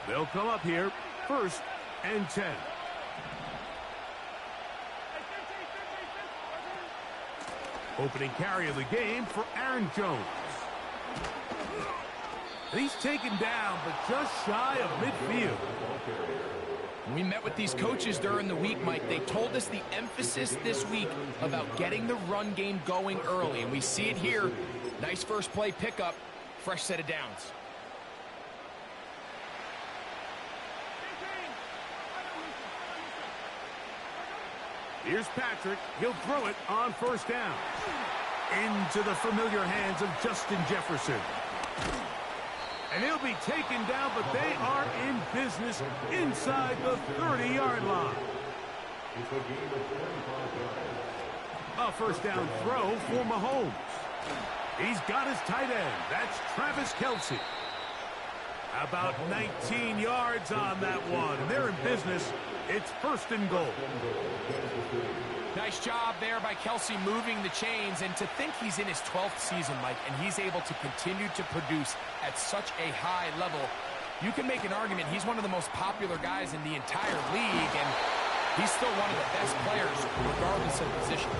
They'll come up here, 1st and 10. Opening carry of the game for Aaron Jones. He's taken down, but just shy of midfield. We met with these coaches during the week, Mike. They told us the emphasis this week about getting the run game going early, and we see it here. Nice first play pickup, fresh set of downs. Here's Patrick. He'll throw it on 1st down. Into the familiar hands of Justin Jefferson. And he'll be taken down, but they are in business inside the 30-yard line. A 1st down throw for Mahomes. He's got his tight end. That's Travis Kelce. About 19 yards on that one. And they're in business. It's 1st and goal. Nice job there by Kelce moving the chains, and to think he's in his 12th season, Mike, and he's able to continue to produce at such a high level. You can make an argument he's one of the most popular guys in the entire league, and he's still one of the best players regardless of position.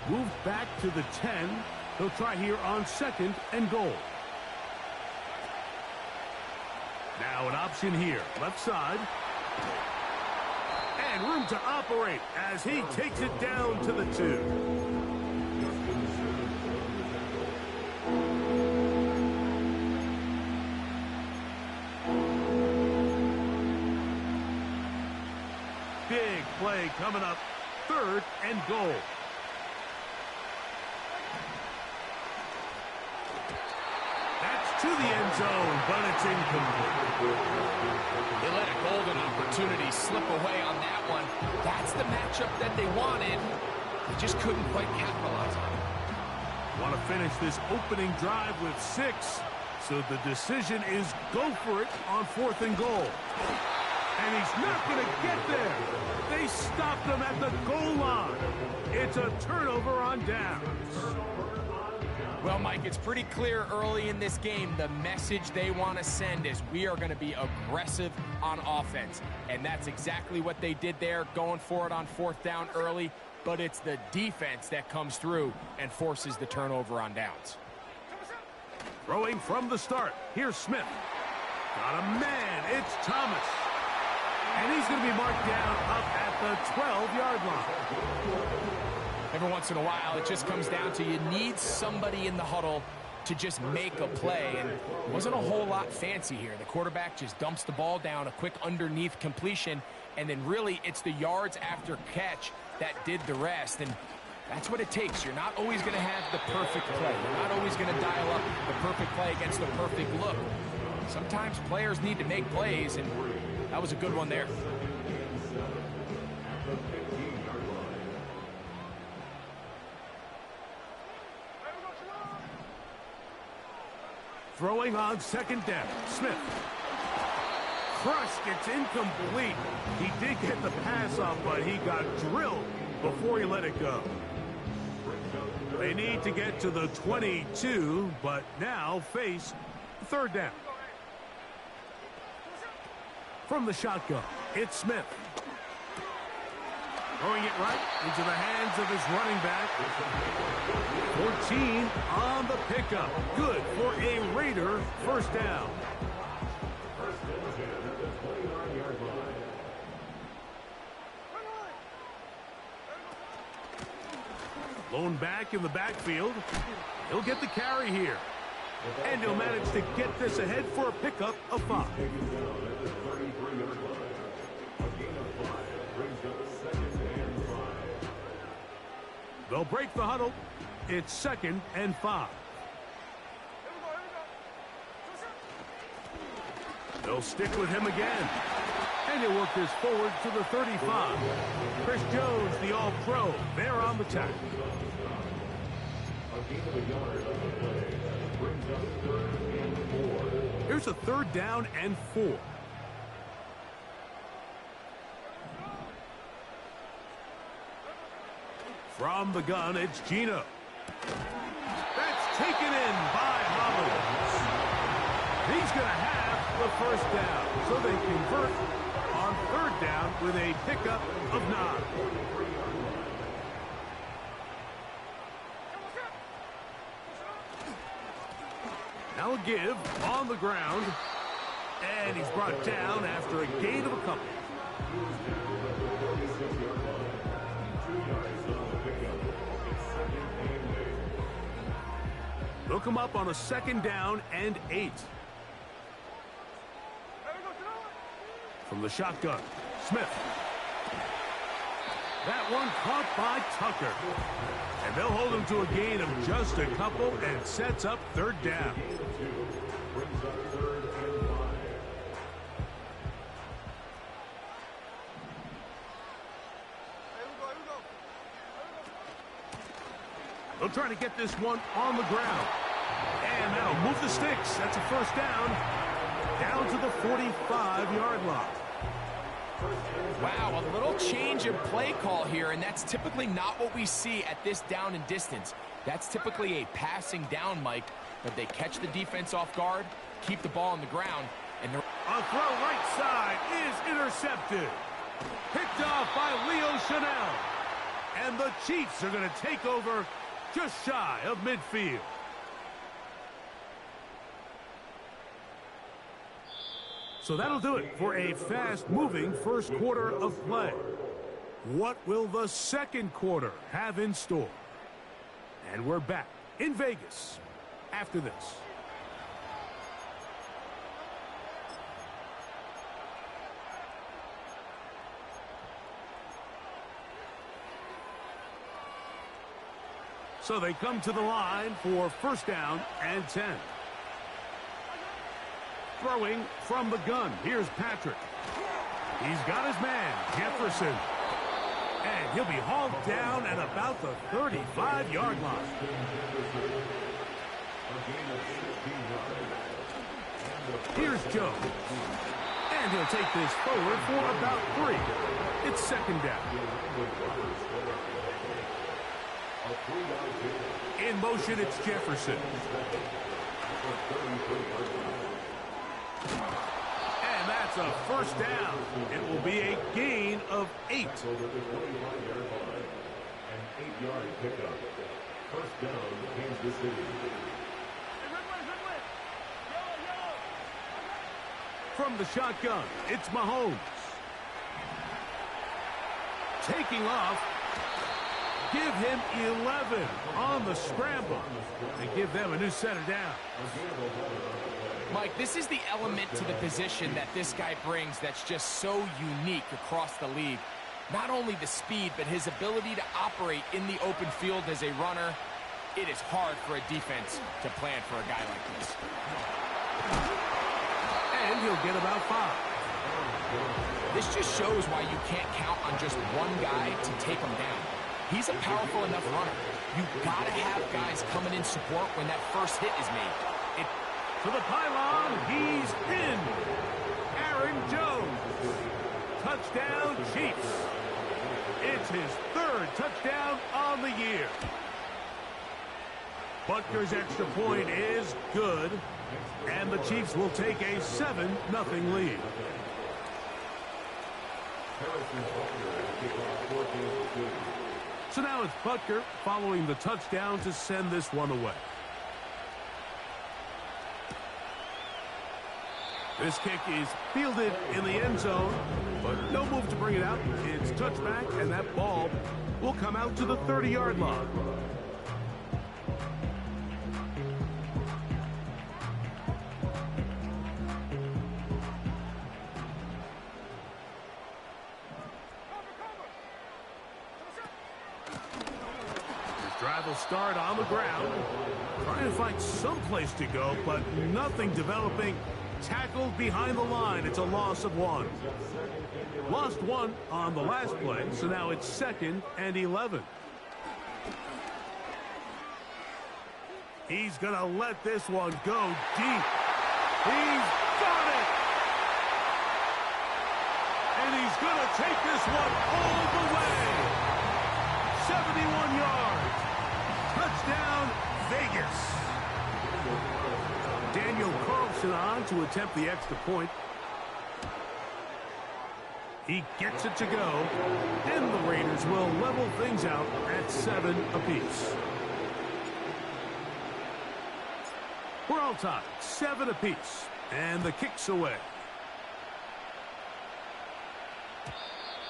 Moved back to the 10. He'll try here on 2nd and goal. Now an option here, left side. And room to operate as he takes it down to the 2. Big play coming up, 3rd and goal. To the end zone, but it's incomplete. They let a golden opportunity slip away on that one. That's the matchup that they wanted. They just couldn't quite capitalize on it. Want to finish this opening drive with 6. So the decision is go for it on 4th and goal. And he's not going to get there. They stopped him at the goal line. It's a turnover on downs. Well, Mike, it's pretty clear early in this game the message they want to send is we are going to be aggressive on offense. And that's exactly what they did there, going for it on 4th down early. But it's the defense that comes through and forces the turnover on downs. Throwing from the start. Here's Smith. Got a man. It's Thomas. And he's going to be marked down up at the 12-yard line. Every once in a while, it just comes down to you need somebody in the huddle to just make a play. And it wasn't a whole lot fancy here. The quarterback just dumps the ball down, a quick underneath completion, and then really it's the yards after catch that did the rest. And that's what it takes. You're not always going to have the perfect play. You're not always going to dial up the perfect play against the perfect look. Sometimes players need to make plays, and that was a good one there. Throwing on 2nd down. Smith. Crushed. It's incomplete. He did get the pass off, but he got drilled before he let it go. They need to get to the 22, but now face 3rd down. From the shotgun, it's Smith. Throwing it right into the hands of his running back. 14 on the pickup. Good for a Raider 1st down. Lone back in the backfield. He'll get the carry here. And he'll manage to get this ahead for a pickup of 5. They'll break the huddle. It's 2nd and 5. They'll stick with him again. And he'll work this forward to the 35. Chris Jones, the All-Pro, there on the tackle. Here's a 3rd down and 4. From the gun, it's Gino. That's taken in by Hollins. He's going to have the 1st down. So they convert on 3rd down with a pickup of 9. Now a give on the ground. And he's brought down after a gain of a couple. They'll come up on a 2nd down and 8. From the shotgun, Smith. That one caught by Tucker. And they'll hold him to a gain of just a couple and sets up 3rd down. They'll try to get this one on the ground. And that'll move the sticks. That's a 1st down. Down to the 45-yard line. Wow, a little change in play call here, and that's typically not what we see at this down and distance. That's typically a passing down, Mike, but they catch the defense off guard, keep the ball on the ground, and they're... A throw right side is intercepted. Picked off by Leo Chanel. And the Chiefs are going to take over just shy of midfield. So that'll do it for a fast-moving 1st quarter of play. What will the 2nd quarter have in store? And we're back in Vegas after this. So they come to the line for 1st down and 10. Throwing from the gun. Here's Patrick. He's got his man, Jefferson. And he'll be hauled down at about the 35-yard line. Here's Jones. And he'll take this forward for about 3. It's 2nd down. In motion, it's Jefferson. And that's a 1st down. It will be a gain of 8. An 8-yard pickup. 1st down, Kansas City. From the shotgun, it's Mahomes. Taking off. Give him 11 on the scramble. And give them a new set of downs. Mike, this is the element to the position that this guy brings that's just so unique across the league. Not only the speed, but his ability to operate in the open field as a runner. It is hard for a defense to plan for a guy like this. And he'll get about 5. This just shows why you can't count on just one guy to take him down. He's a powerful enough runner. You've got to have guys coming in support when that first hit is made. To the pylon, he's in. Aaron Jones. Touchdown, Chiefs. It's his 3rd touchdown on the year. Butker's extra point is good. And the Chiefs will take a 7-0 lead. So now it's Butker following the touchdown to send this one away. This kick is fielded in the end zone, but no move to bring it out. It's touchback, and that ball will come out to the 30-yard line. Drive will start on the ground. Trying to find some place to go, but nothing developing. Tackled behind the line. It's a loss of 1. Lost 1 on the last play, so now it's 2nd and 11. He's going to let this one go deep. He's got it! And he's going to take this one all the way. 71 yards. Touchdown, Vegas. Daniel Carlson on to attempt the extra point. He gets it to go, and the Raiders will level things out at 7 apiece. We're all tied, 7 apiece, and the kick's away.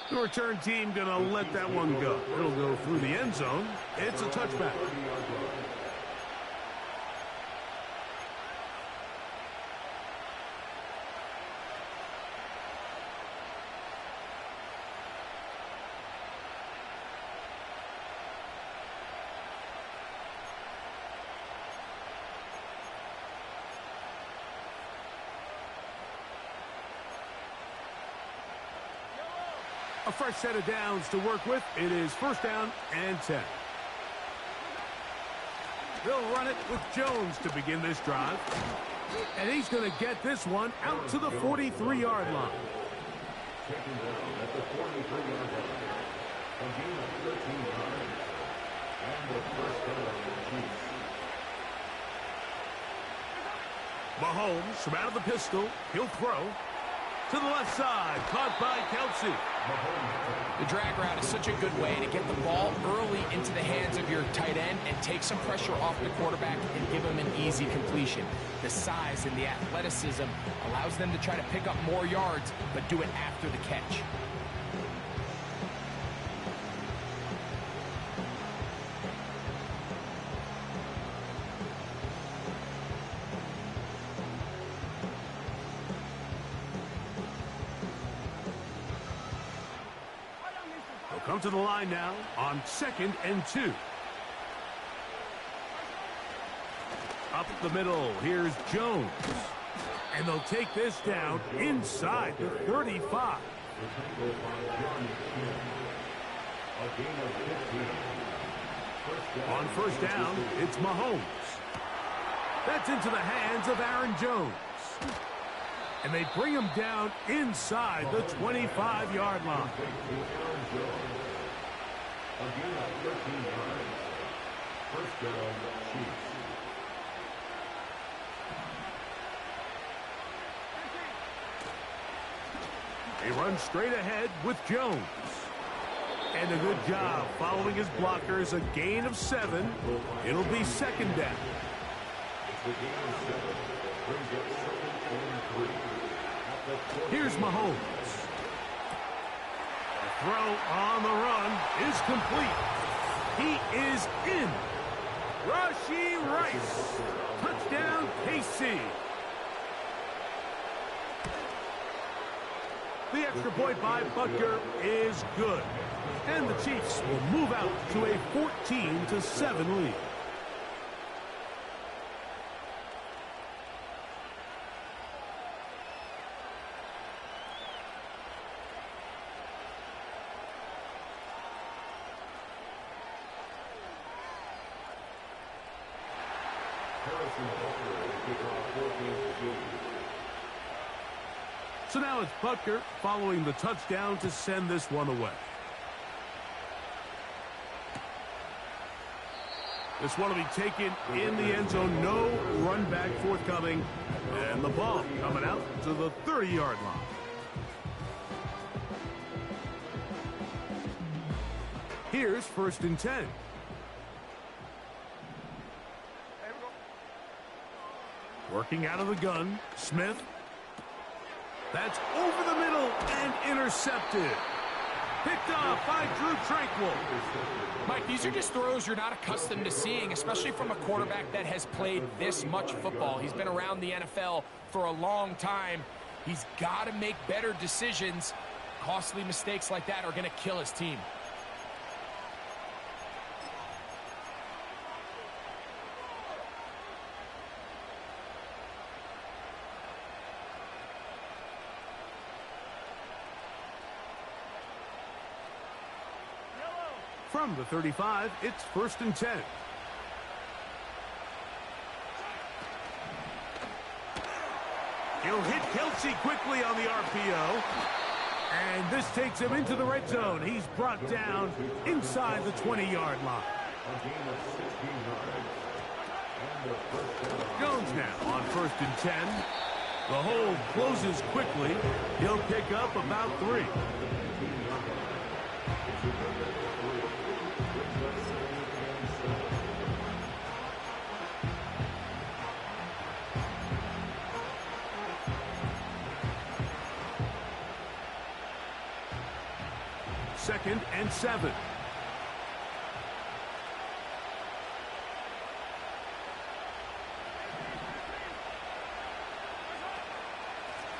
The return team going to let that one go. It'll go through the end zone. It's a touchback. A fresh set of downs to work with. It is first down and 10. They'll run it with Jones to begin this drive. And he's going to get this one out to the 43-yard line. At the 43-yard line. A gain of 13 yards. And the first down, Chiefs. Mahomes from out of the pistol. He'll throw. To the left side, caught by Kelsey. The drag route is such a good way to get the ball early into the hands of your tight end and take some pressure off the quarterback and give him an easy completion. The size and the athleticism allows them to try to pick up more yards, but do it after the catch. Come to the line now on 2nd and 2. Up the middle, here's Jones. And they'll take this down inside the 35. On first down, it's Mahomes. That's into the hands of Aaron Jones. And they bring him down inside the 25-yard line. Again, 13 yards. First down, Chiefs. They run straight ahead with Jones. And a good job following his blockers. A gain of 7. It'll be second down. It's the gain of 7. Brings up 2nd and 3. Here's Mahomes. The throw on the run is complete. He is in. Rashee Rice. Touchdown, KC. The extra point by Butker is good. And the Chiefs will move out to a 14-7 lead. So now it's Butker following the touchdown to send this one away. This one will be taken in the end zone. No run back forthcoming. And the ball coming out to the 30-yard line. Here's 1st and 10. Working out of the gun, Smith. That's over the middle and intercepted. Picked up by Drew Tranquill. Mike, these are just throws you're not accustomed to seeing, especially from a quarterback that has played this much football. He's been around the NFL for a long time. He's got to make better decisions. Costly mistakes like that are going to kill his team. From the 35, it's 1st and 10. He'll hit Kelsey quickly on the RPO. And this takes him into the red zone. He's brought down inside the 20-yard line. Jones now on 1st and 10. The hold closes quickly. He'll pick up about 3. Second and 7.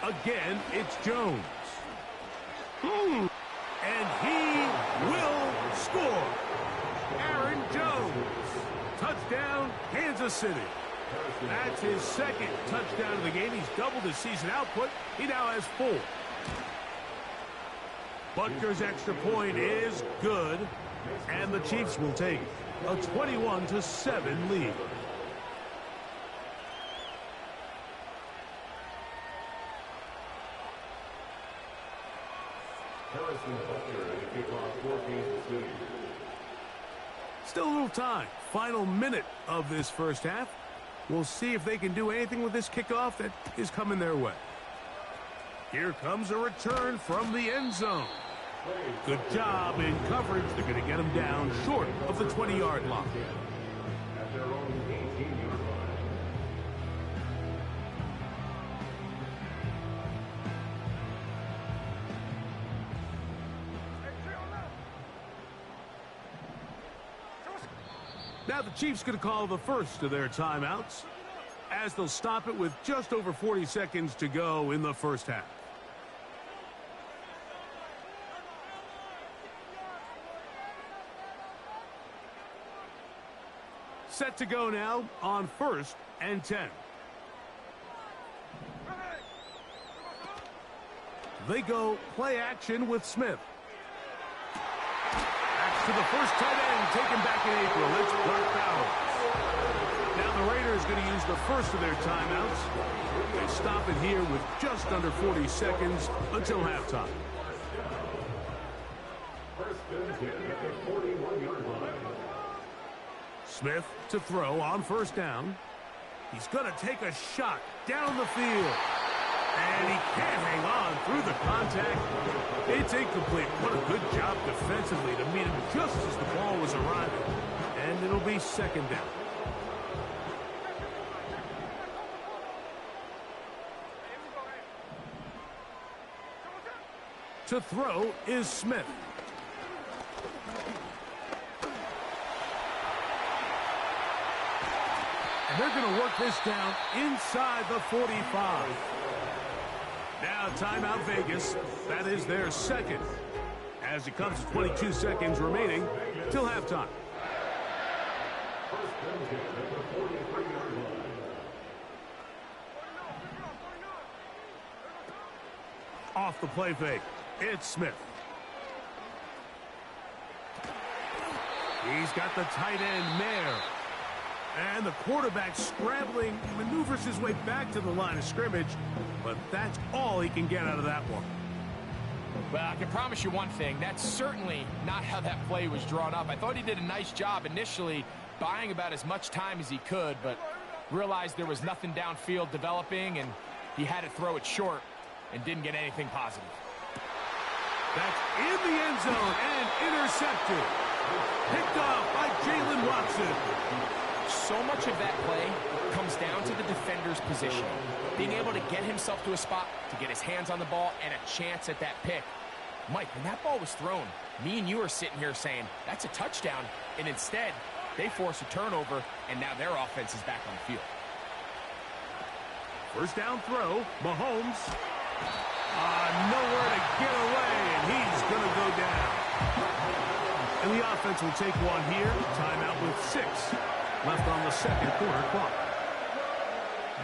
Again, it's Jones. And he will score. Aaron Jones. Touchdown, Kansas City. That's his second touchdown of the game. He's doubled his season output. He now has 4. Butker's extra point is good, and the Chiefs will take a 21-7 lead. Still a little time. Final minute of this first half. We'll see if they can do anything with this kickoff that is coming their way. Here comes a return from the end zone. Good job in coverage. They're going to get him down short of the 20-yard line. At their own 18-yard line. Now the Chiefs going to call the first of their timeouts, as they'll stop it with just over 40 seconds to go in the first half. Set to go now on 1st and 10. They go play action with Smith. That's to the first tight end taken back in April. It's Clark Bowers. Now the Raiders going to use the first of their timeouts. They stop it here with just under 40 seconds until halftime. First and 10 at the 41-yard line. Smith to throw on 1st down. He's going to take a shot down the field. And he can't hang on through the contact. It's incomplete. What a good job defensively to meet him just as the ball was arriving. And it'll be 2nd down. To throw is Smith. And they're going to work this down inside the 45. Now timeout Vegas. That is their second. As it comes to 22 seconds remaining till halftime. First and 10 at the 43-yard line. Off the play fake. It's Smith. He's got the tight end Mayer. And the quarterback scrambling, maneuvers his way back to the line of scrimmage. But that's all he can get out of that one. Well, I can promise you one thing. That's certainly not how that play was drawn up. I thought he did a nice job initially buying about as much time as he could, but realized there was nothing downfield developing, and he had to throw it short and didn't get anything positive. That's in the end zone and intercepted. Picked off by Jalen Watson. So much of that play comes down to the defender's position. Being able to get himself to a spot, to get his hands on the ball, and a chance at that pick. Mike, when that ball was thrown, me and you are sitting here saying, that's a touchdown, and instead, they force a turnover, and now their offense is back on the field. First down throw, Mahomes. Nowhere to get away, and he's going to go down. And the offense will take one here. Timeout with 6 left on the second quarter clock.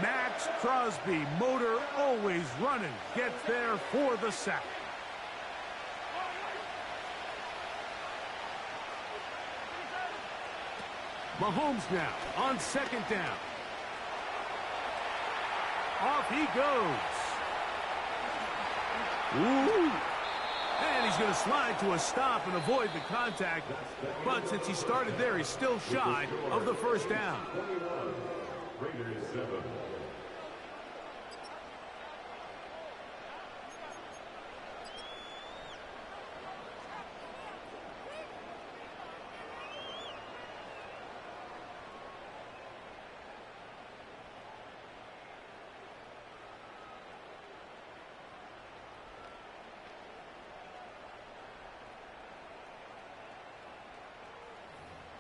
Max Crosby, motor always running, gets there for the sack. Mahomes now on 2nd down. Off he goes. Ooh. And he's going to slide to a stop and avoid the contact. But since he started there, he's still shy of the first down. Raiders 7.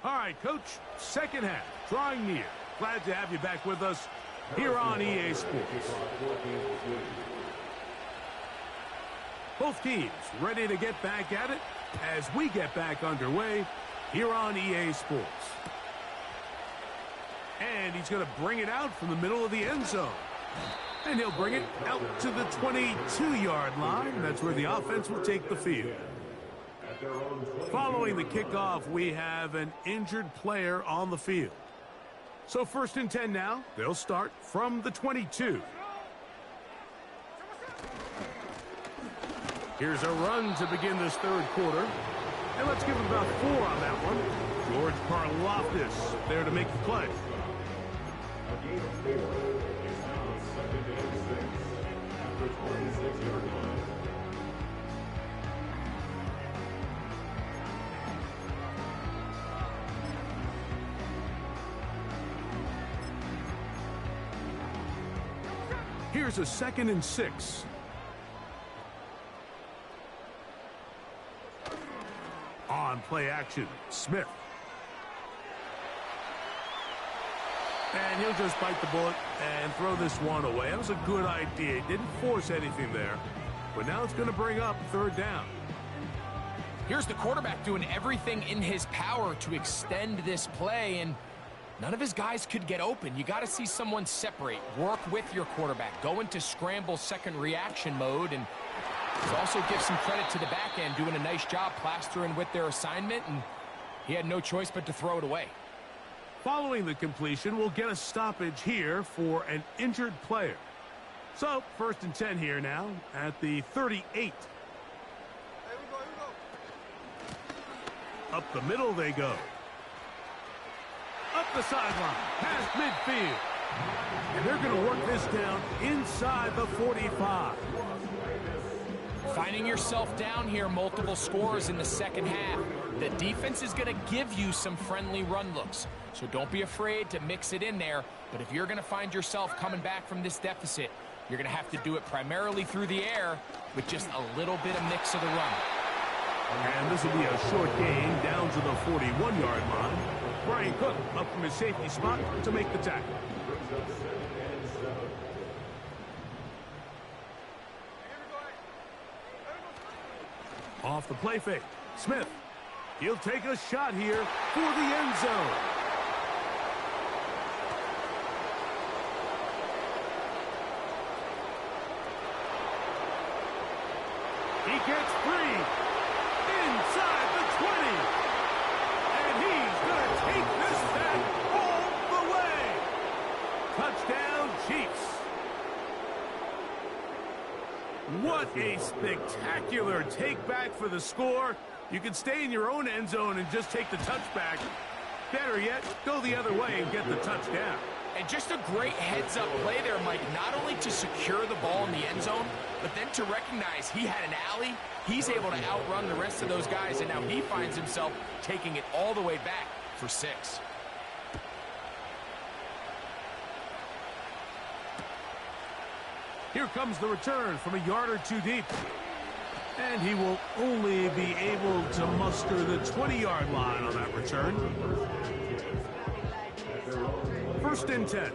All right, Coach, second half, drawing near. Glad to have you back with us here on EA Sports. Both teams ready to get back at it as we get back underway here on EA Sports. And he's going to bring it out from the middle of the end zone. And he'll bring it out to the 22-yard line. That's where the offense will take the field. Following the kickoff, we have an injured player on the field. So 1st and 10 now. They'll start from the 22. Here's a run to begin this third quarter. And let's give him about 4 on that one. George Karlaftis there to make the play. A gain of 4 is now 2nd and 6 at the 26-yard line. Here's a 2nd and 6. On play action, Smith. And he'll just bite the bullet and throw this one away. That was a good idea. He didn't force anything there. But now it's going to bring up 3rd down. Here's the quarterback doing everything in his power to extend this play, and none of his guys could get open. You got to see someone separate, work with your quarterback, go into scramble second reaction mode, and also give some credit to the back end, doing a nice job plastering with their assignment, and he had no choice but to throw it away. Following the completion, we'll get a stoppage here for an injured player. So, 1st and 10 here now at the 38. Up the middle they go. Up the sideline, past midfield. And they're going to work this down inside the 45. Finding yourself down here, multiple scores in the second half. The defense is going to give you some friendly run looks. So don't be afraid to mix it in there. But if you're going to find yourself coming back from this deficit, you're going to have to do it primarily through the air with just a little bit of mix of the run. And this will be a short gain down to the 41-yard line. Brian Cook up from his safety spot to make the tackle. Off the play fake, Smith. He'll take a shot here for the end zone. He gets free inside the 20. And he's going to take this back all the way. Touchdown, Chiefs. What a spectacular take back for the score. You can stay in your own end zone and just take the touchback. Better yet, go the other way and get the touchdown. And just a great heads-up play there, Mike, not only to secure the ball in the end zone, but then to recognize he had an alley. He's able to outrun the rest of those guys, and now he finds himself taking it all the way back for 6. Here comes the return from a yard or two deep. And he will only be able to muster the 20-yard line on that return. 1st and 10.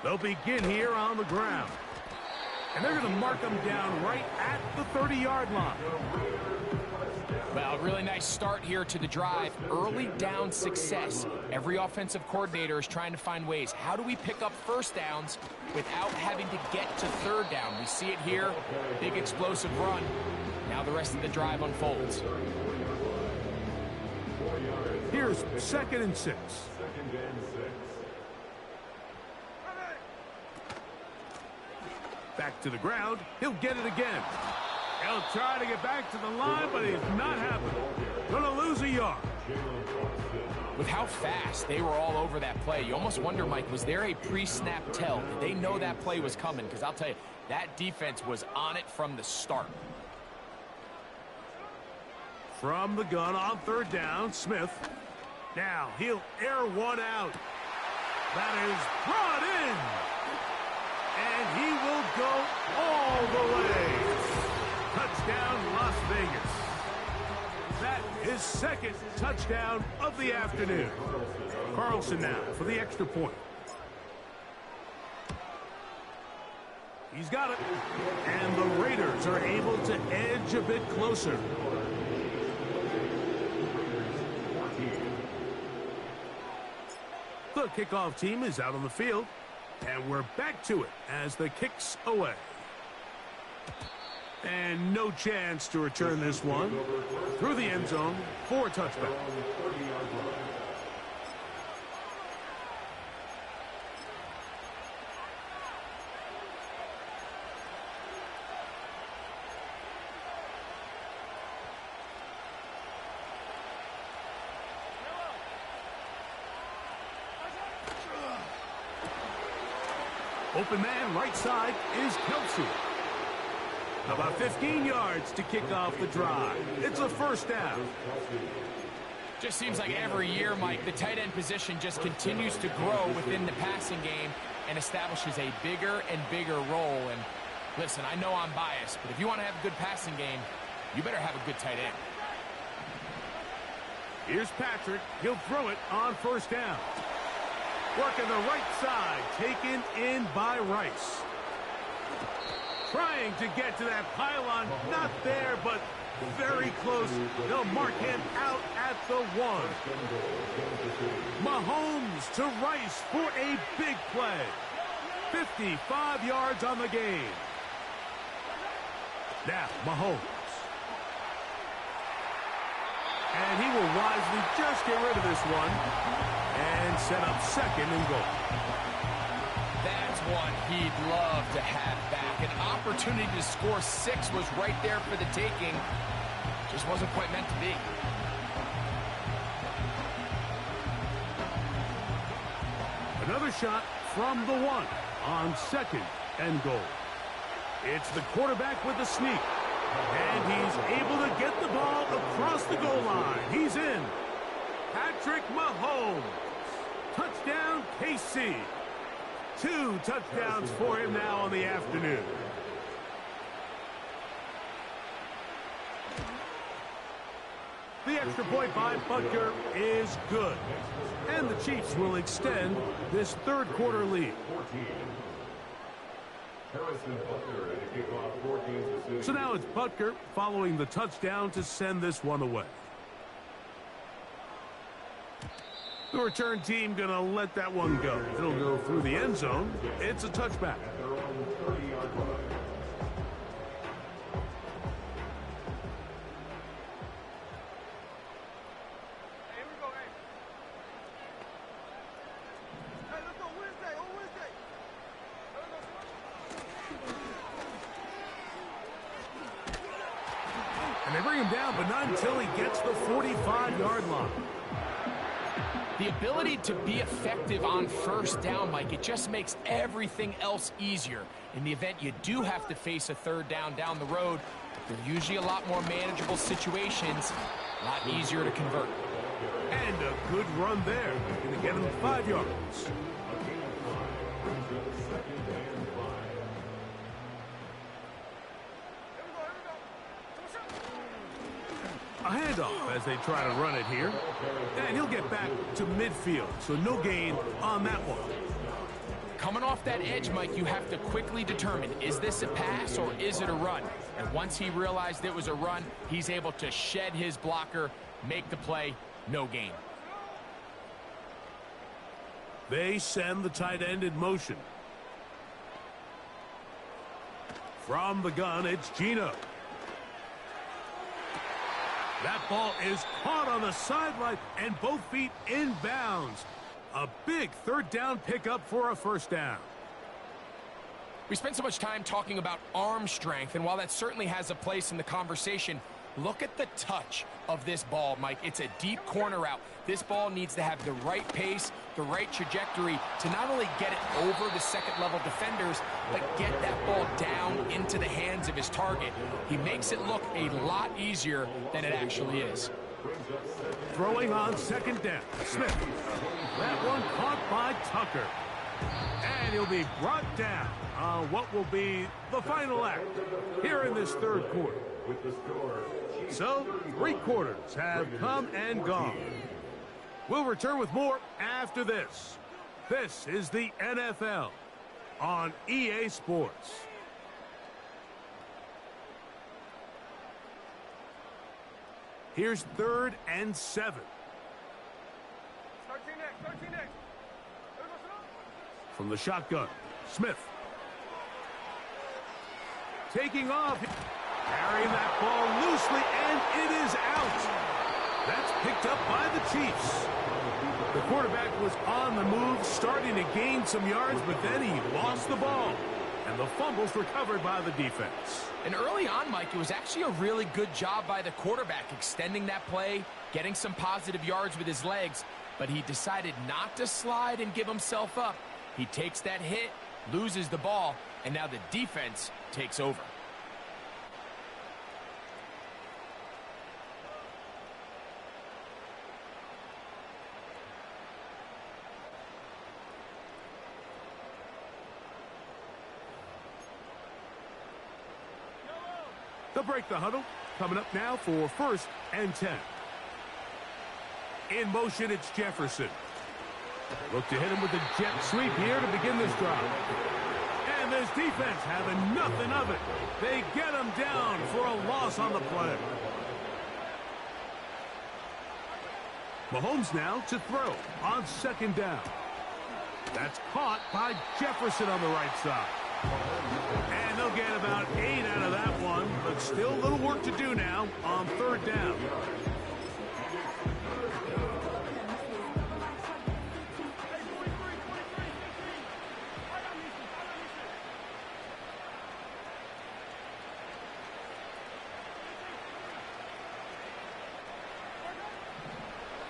They'll begin here on the ground. And they're going to mark them down right at the 30-yard line. Well, really nice start here to the drive. Early down success. Every offensive coordinator is trying to find ways. How do we pick up first downs without having to get to 3rd down? We see it here. Big explosive run. Now the rest of the drive unfolds. Here's 2nd and 6. Back to the ground. He'll get it again. He'll try to get back to the line, but it's not happening. Gonna lose a yard. With how fast they were all over that play, you almost wonder, Mike, was there a pre-snap tell? Did they know that play was coming? Because I'll tell you, that defense was on it from the start. From the gun on third down, Smith. Now he'll air one out. That is brought in. And he will go all the way. Touchdown, Las Vegas. That is second touchdown of the afternoon. Carlson now for the extra point. He's got it. And the Raiders are able to edge a bit closer. The kickoff team is out on the field. And we're back to it as the kick's away. And no chance to return this one. Through the end zone for a touchback. Open man, right side, is Kelsey. About 15 yards to kick off the drive. It's a first down. Just seems like every year, Mike, the tight end position just continues to grow within the passing game and establishes a bigger and bigger role. And listen, I know I'm biased, but if you want to have a good passing game, you better have a good tight end. Here's Patrick. He'll throw it on first down. Working the right side, taken in by Rice. Trying to get to that pylon, not there, but very close. They'll mark him out at the 1. Mahomes to Rice for a big play. 55 yards on the game. Now, Mahomes. And he will wisely just get rid of this one and set up second and goal. That's one he'd love to have back. An opportunity to score 6 was right there for the taking. Just wasn't quite meant to be. Another shot from the 1 on second and goal. It's the quarterback with the sneak. And he's able to get the ball across the goal line. He's in. Patrick Mahomes. Touchdown, KC. 2 touchdowns for him now on the afternoon. The extra point by Butker is good. And the Chiefs will extend this third quarter lead. So now it's Butker following the touchdown to send this one away. The return team going to let that one go. It'll go through the end zone. It's a touchback. And they bring him down, but not until he gets the 45-yard line. The ability to be effective on first down, Mike, it just makes everything else easier. In the event you do have to face a third down the road, they're usually a lot more manageable situations, a lot easier to convert. And a good run there. Going to get him 5 yards. A handoff as they try to run it here. And he'll get back to midfield, so no gain on that one. Coming off that edge, Mike, you have to quickly determine, is this a pass or is it a run? And once he realized it was a run, he's able to shed his blocker, make the play, no gain. They send the tight end in motion. From the gun, it's Gino. That ball is caught on the sideline and both feet inbounds. A big third down pickup for a first down. We spend so much time talking about arm strength, and while that certainly has a place in the conversation, look at the touch of this ball, Mike. It's a deep corner route. This ball needs to have the right pace, the right trajectory to not only get it over the second-level defenders, but get that ball down into the hands of his target. He makes it look a lot easier than it actually is. Throwing on second down, Smith. That one caught by Tucker. And he'll be brought down on what will be the final act here in this third quarter. So, 3 quarters have come and gone. We'll return with more after this. This is the NFL on EA Sports. Here's 3rd and 7. From the shotgun, Smith. Taking off. Carrying that ball loosely, and it is out. That's picked up by the Chiefs. The quarterback was on the move, starting to gain some yards, but then he lost the ball. And the fumble's recovered by the defense. And early on, Mike, it was actually a really good job by the quarterback, extending that play, getting some positive yards with his legs, but he decided not to slide and give himself up. He takes that hit, loses the ball, and now the defense takes over. They'll break the huddle. Coming up now for 1st and 10. In motion, it's Jefferson. Look to hit him with a jet sweep here to begin this drive. And this defense having nothing of it. They get him down for a loss on the play. Mahomes now to throw on 2nd down. That's caught by Jefferson on the right side. And they'll get about 8 out of that one, but still a little work to do now on 3rd down.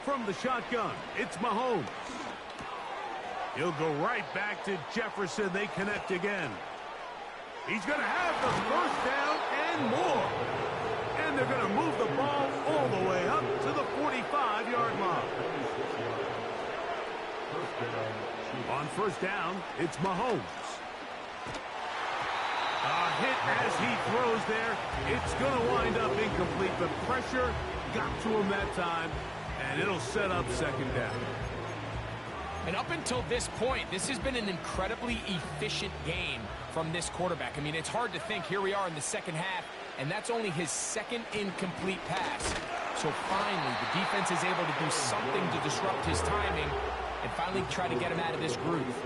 From the shotgun, it's Mahomes. He'll go right back to Jefferson. They connect again. He's going to have the 1st down and more. And they're going to move the ball all the way up to the 45-yard line. On 1st down, it's Mahomes. A hit as he throws there. It's going to wind up incomplete. The pressure got to him that time, and it'll set up 2nd down. And up until this point, this has been an incredibly efficient game from this quarterback. I mean, it's hard to think. Here we are in the 2nd half, and that's only his 2nd incomplete pass. So finally, the defense is able to do something to disrupt his timing and finally try to get him out of this groove.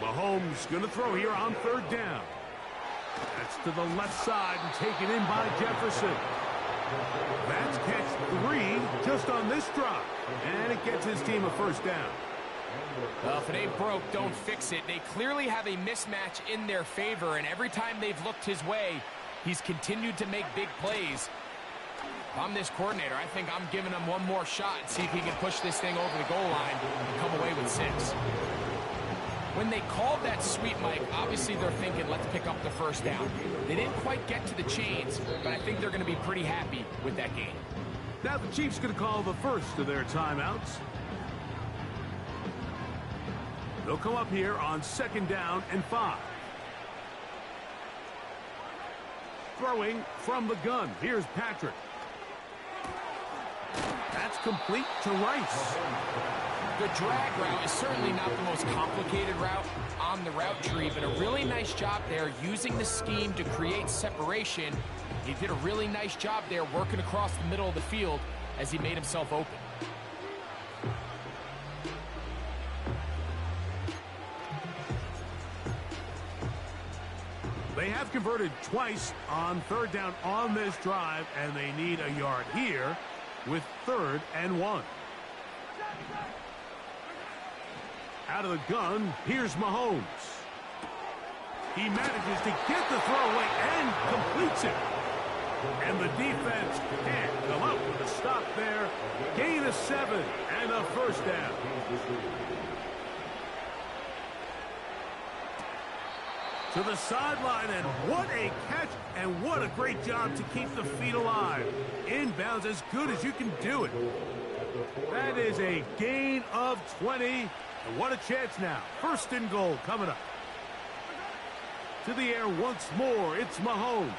Mahomes going to throw here on 3rd down. That's to the left side and taken in by Jefferson. That's catch 3 just on this drive. And it gets his team a 1st down. Well, if it ain't broke, don't fix it. They clearly have a mismatch in their favor, and every time they've looked his way, he's continued to make big plays. If I'm this coordinator, I think I'm giving him one more shot and see if he can push this thing over the goal line and come away with 6. When they called that sweep, Mike, obviously they're thinking, let's pick up the 1st down. They didn't quite get to the chains, but I think they're going to be pretty happy with that game. Now the Chiefs going to call the first of their timeouts. They'll come up here on 2nd down and 5. Throwing from the gun. Here's Patrick. That's complete to Rice. The drag route is certainly not the most complicated route on the route tree, but a really nice job there using the scheme to create separation. He did a really nice job there working across the middle of the field as he made himself open. They have converted twice on 3rd down on this drive, and they need a yard here with 3rd and 1. Out of the gun, here's Mahomes. He manages to get the throwaway and completes it. And the defense can't come up with a stop there. Gain of 7 and a first down. To the sideline, and what a catch, and what a great job to keep the feet alive. Inbounds as good as you can do it. That is a gain of 20. And what a chance now. First and goal coming up. To the air once more, it's Mahomes.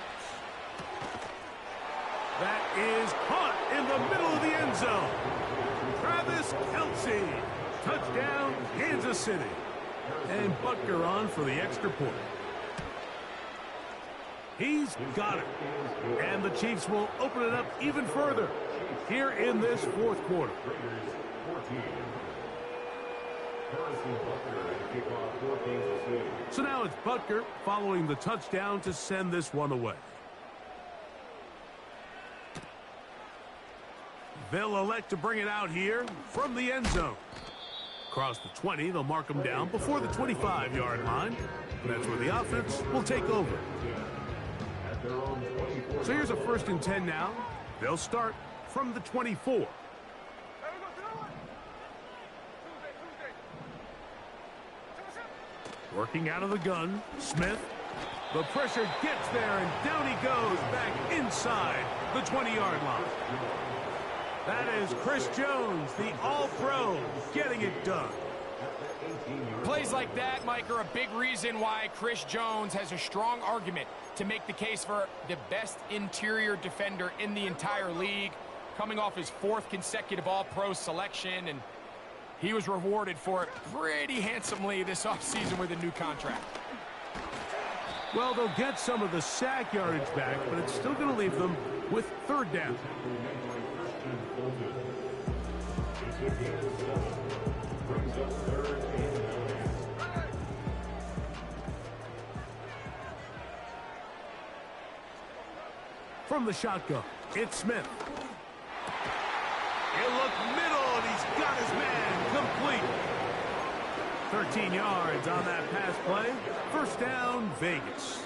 That is caught in the middle of the end zone. Travis Kelce. Touchdown, Kansas City. And Butker on for the extra point. He's got it. And the Chiefs will open it up even further here in this fourth quarter. So now it's Butker following the touchdown to send this one away. They'll elect to bring it out here from the end zone. Across the 20, they'll mark them down before the 25-yard line. That's where the offense will take over. So here's a first and 10 now. They'll start from the 24. Working out of the gun, Smith. The pressure gets there, and down he goes back inside the 20-yard line. That is Chris Jones, the All-Pro, getting it done. Plays like that, Mike, are a big reason why Chris Jones has a strong argument to make the case for the best interior defender in the entire league, coming off his 4th consecutive All-Pro selection, and he was rewarded for it pretty handsomely this offseason with a new contract. Well, they'll get some of the sack yardage back, but it's still going to leave them with third down. From the shotgun, it's Smith. He'll look middle, and he's got his man complete. 13 yards on that pass play. First down, Vegas.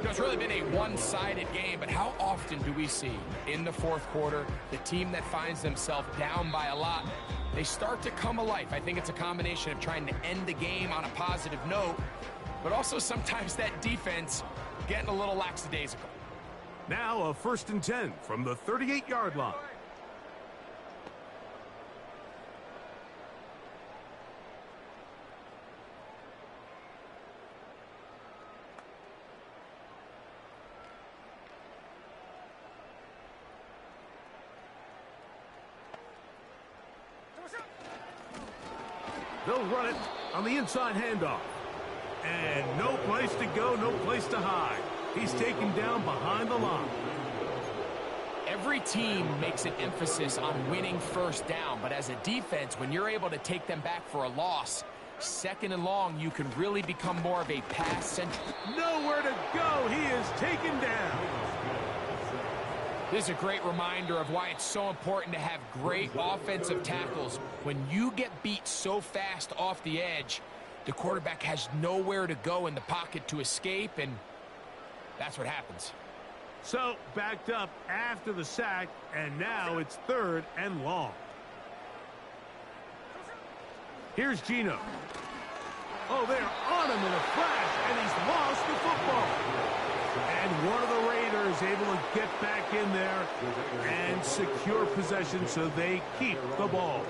It's really been a one-sided game, but how often do we see in the fourth quarter the team that finds themselves down by a lot, they start to come alive? I think it's a combination of trying to end the game on a positive note, but also sometimes that defense getting a little lackadaisical. Now a first and 10 from the 38-yard line. They'll run it on the inside handoff. And no place to go, no place to hide. He's taken down behind the line. Every team makes an emphasis on winning first down, but as a defense, when you're able to take them back for a loss, second and long, you can really become more of a pass-centric. Nowhere to go. He is taken down. This is a great reminder of why it's so important to have great offensive tackles. When you get beat so fast off the edge, the quarterback has nowhere to go in the pocket to escape, and that's what happens. So, backed up after the sack, and now it's third and long. Here's Geno. Oh, they're on him in a flash, and he's lost the football. And one of the Raiders able to get back in there and secure possession so they keep the ball.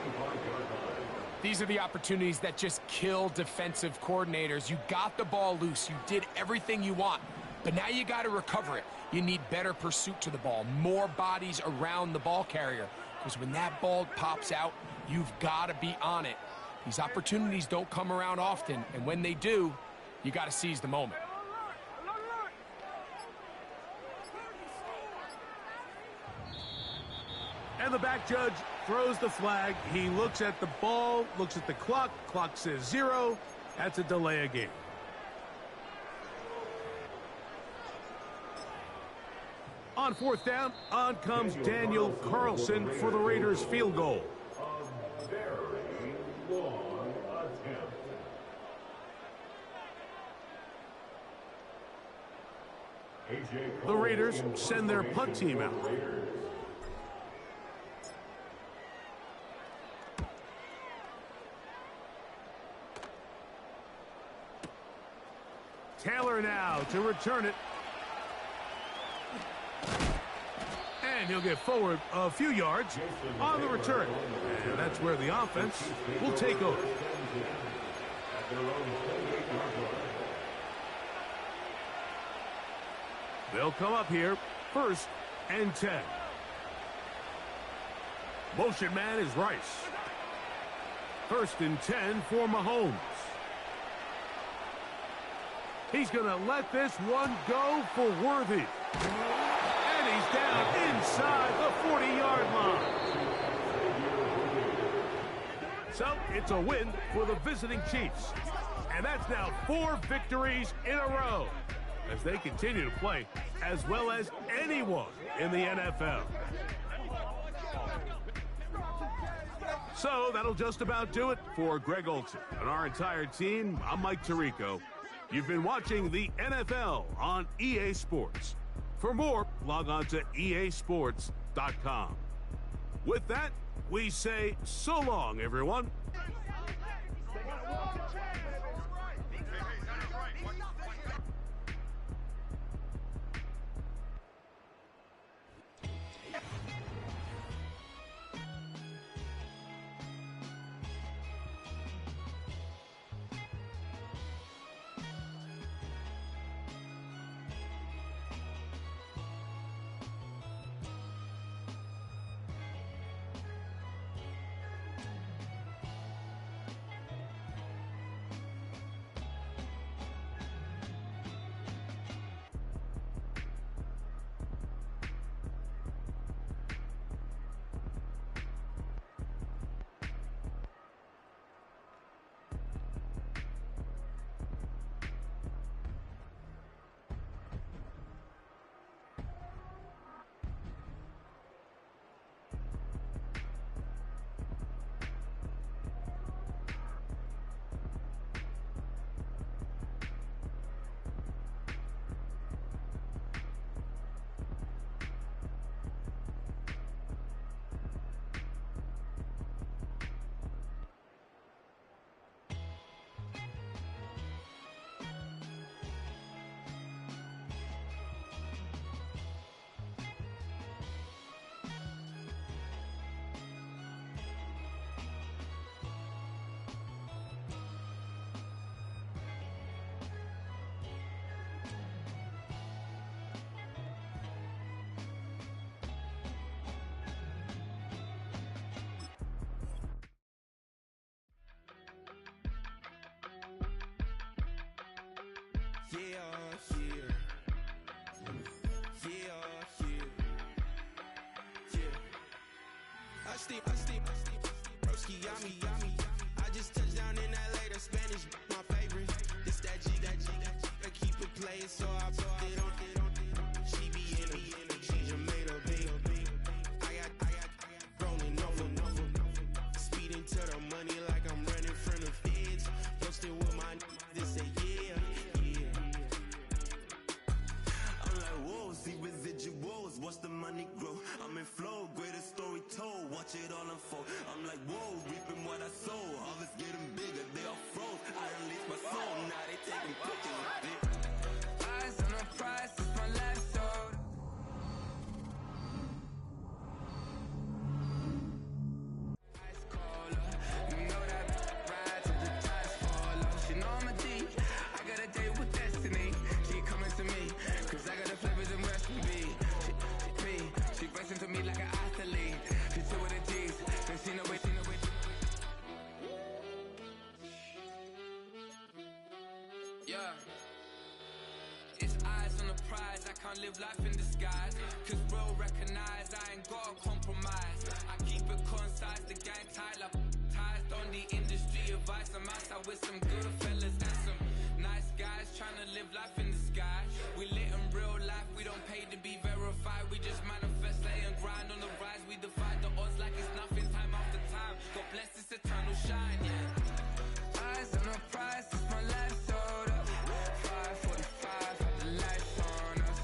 These are the opportunities that just kill defensive coordinators. You got the ball loose. You did everything you want. But now you got to recover it. You need better pursuit to the ball, more bodies around the ball carrier. Because when that ball pops out, you've got to be on it. These opportunities don't come around often, and when they do, you got to seize the moment. And the back judge throws the flag. He looks at the ball, looks at the clock. Clock says 0. That's a delay of game. On fourth down, on comes Daniel Carlson for the Raiders field goal. A very long The Raiders send their punt team out. Taylor now to return it. And he'll get forward a few yards on the return. And that's where the offense will take over. They'll come up here, 1st and 10. Motion man is Rice. 1st and 10 for Mahomes. He's going to let this one go for Worthy. And he's down inside the 40-yard line. So it's a win for the visiting Chiefs. And that's now 4 victories in a row as they continue to play as well as anyone in the NFL. So that'll just about do it for Greg Olson and our entire team. I'm Mike Tirico. You've been watching the NFL on EA Sports. For more, log on to easports.com. With that, we say so long, everyone. Broski, yummy. I just touched down in LA, the Spanish, my favorite. This that G, I keep it playing, so I put it on. She be in the change, I made a big. I got rolling over. Speeding to the money like I'm running from the feds. Posted with my this say yeah. I'm like, whoa, see residuals, watch the money grow. I'm in flow, greatest story told, watch it all unfold. I'm like, whoa, reaping what I sow. Harvest getting bigger, they all froze. I unleashed my soul, now they taking pictures of it. Eyes on the prize, it's my life sold. Ice caller, you know that ride till the tires fall off. She know I'm a D, I got a date with destiny. She coming to me, cause I got the flavors and recipe. She racing to me like an athlete. She two with the G's, then she know it. Yeah. It's eyes on the prize, I can't live life in disguise. Cause real recognize I ain't gotta compromise. I keep it concise, the gang tied up. Ties on the industry advice. I'm outside with some good fellas and some nice guys trying to live life in the sky. We lit in real life, we don't pay to be verified. We just manifest, lay and grind on the rise. We defy the odds like it's nothing, time after time. God bless this eternal shine, yeah. Eyes on the prize, it's my life sold up. 545, had the lights on us.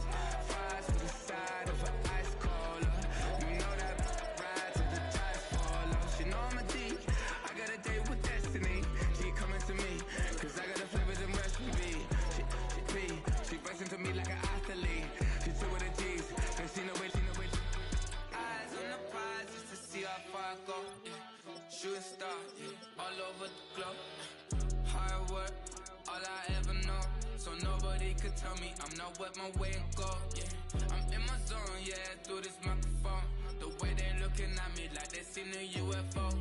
tell me I'm not with my way and go, yeah. I'm in my zone, yeah, through this microphone. The way they looking at me like they seen a UFO.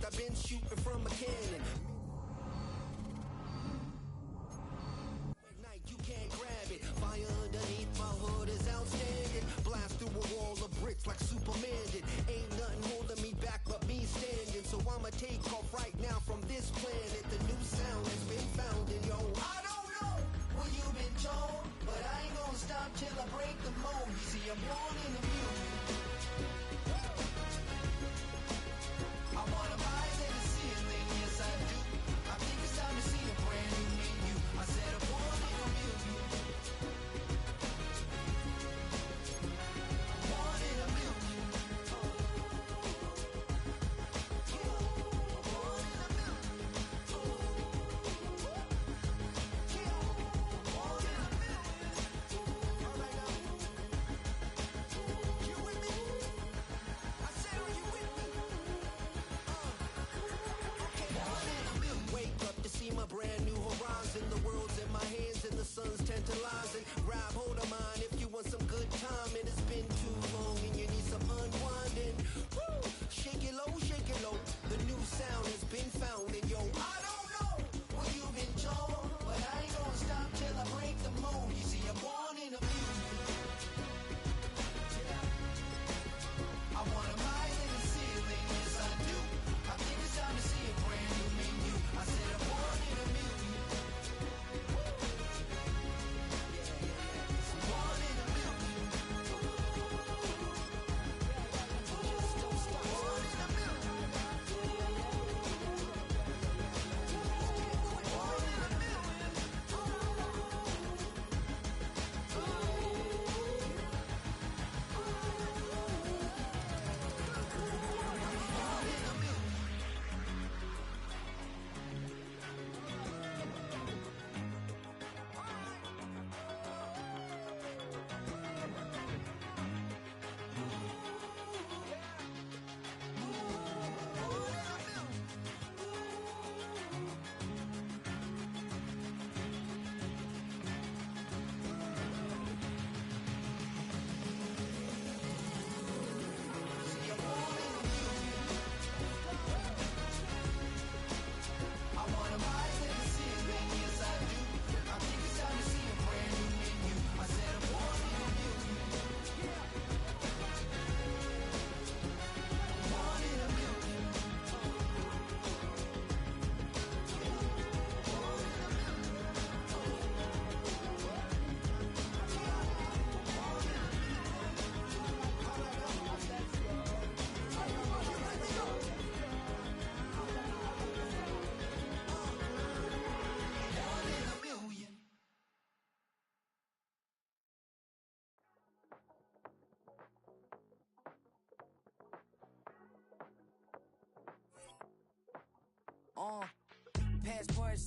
I've been shooting from a cannon. Night, you can't grab it. Fire underneath my hood is outstanding. Blast through a wall of bricks like Superman did. Ain't nothing holding me back but me standing. So I'ma take off right now from this planet. The new sound has been found in yo. I don't know what you've been told, but I ain't gonna stop till I break the mold. You see, I'm born in the music. I wanna rise in the ceiling, yes I do.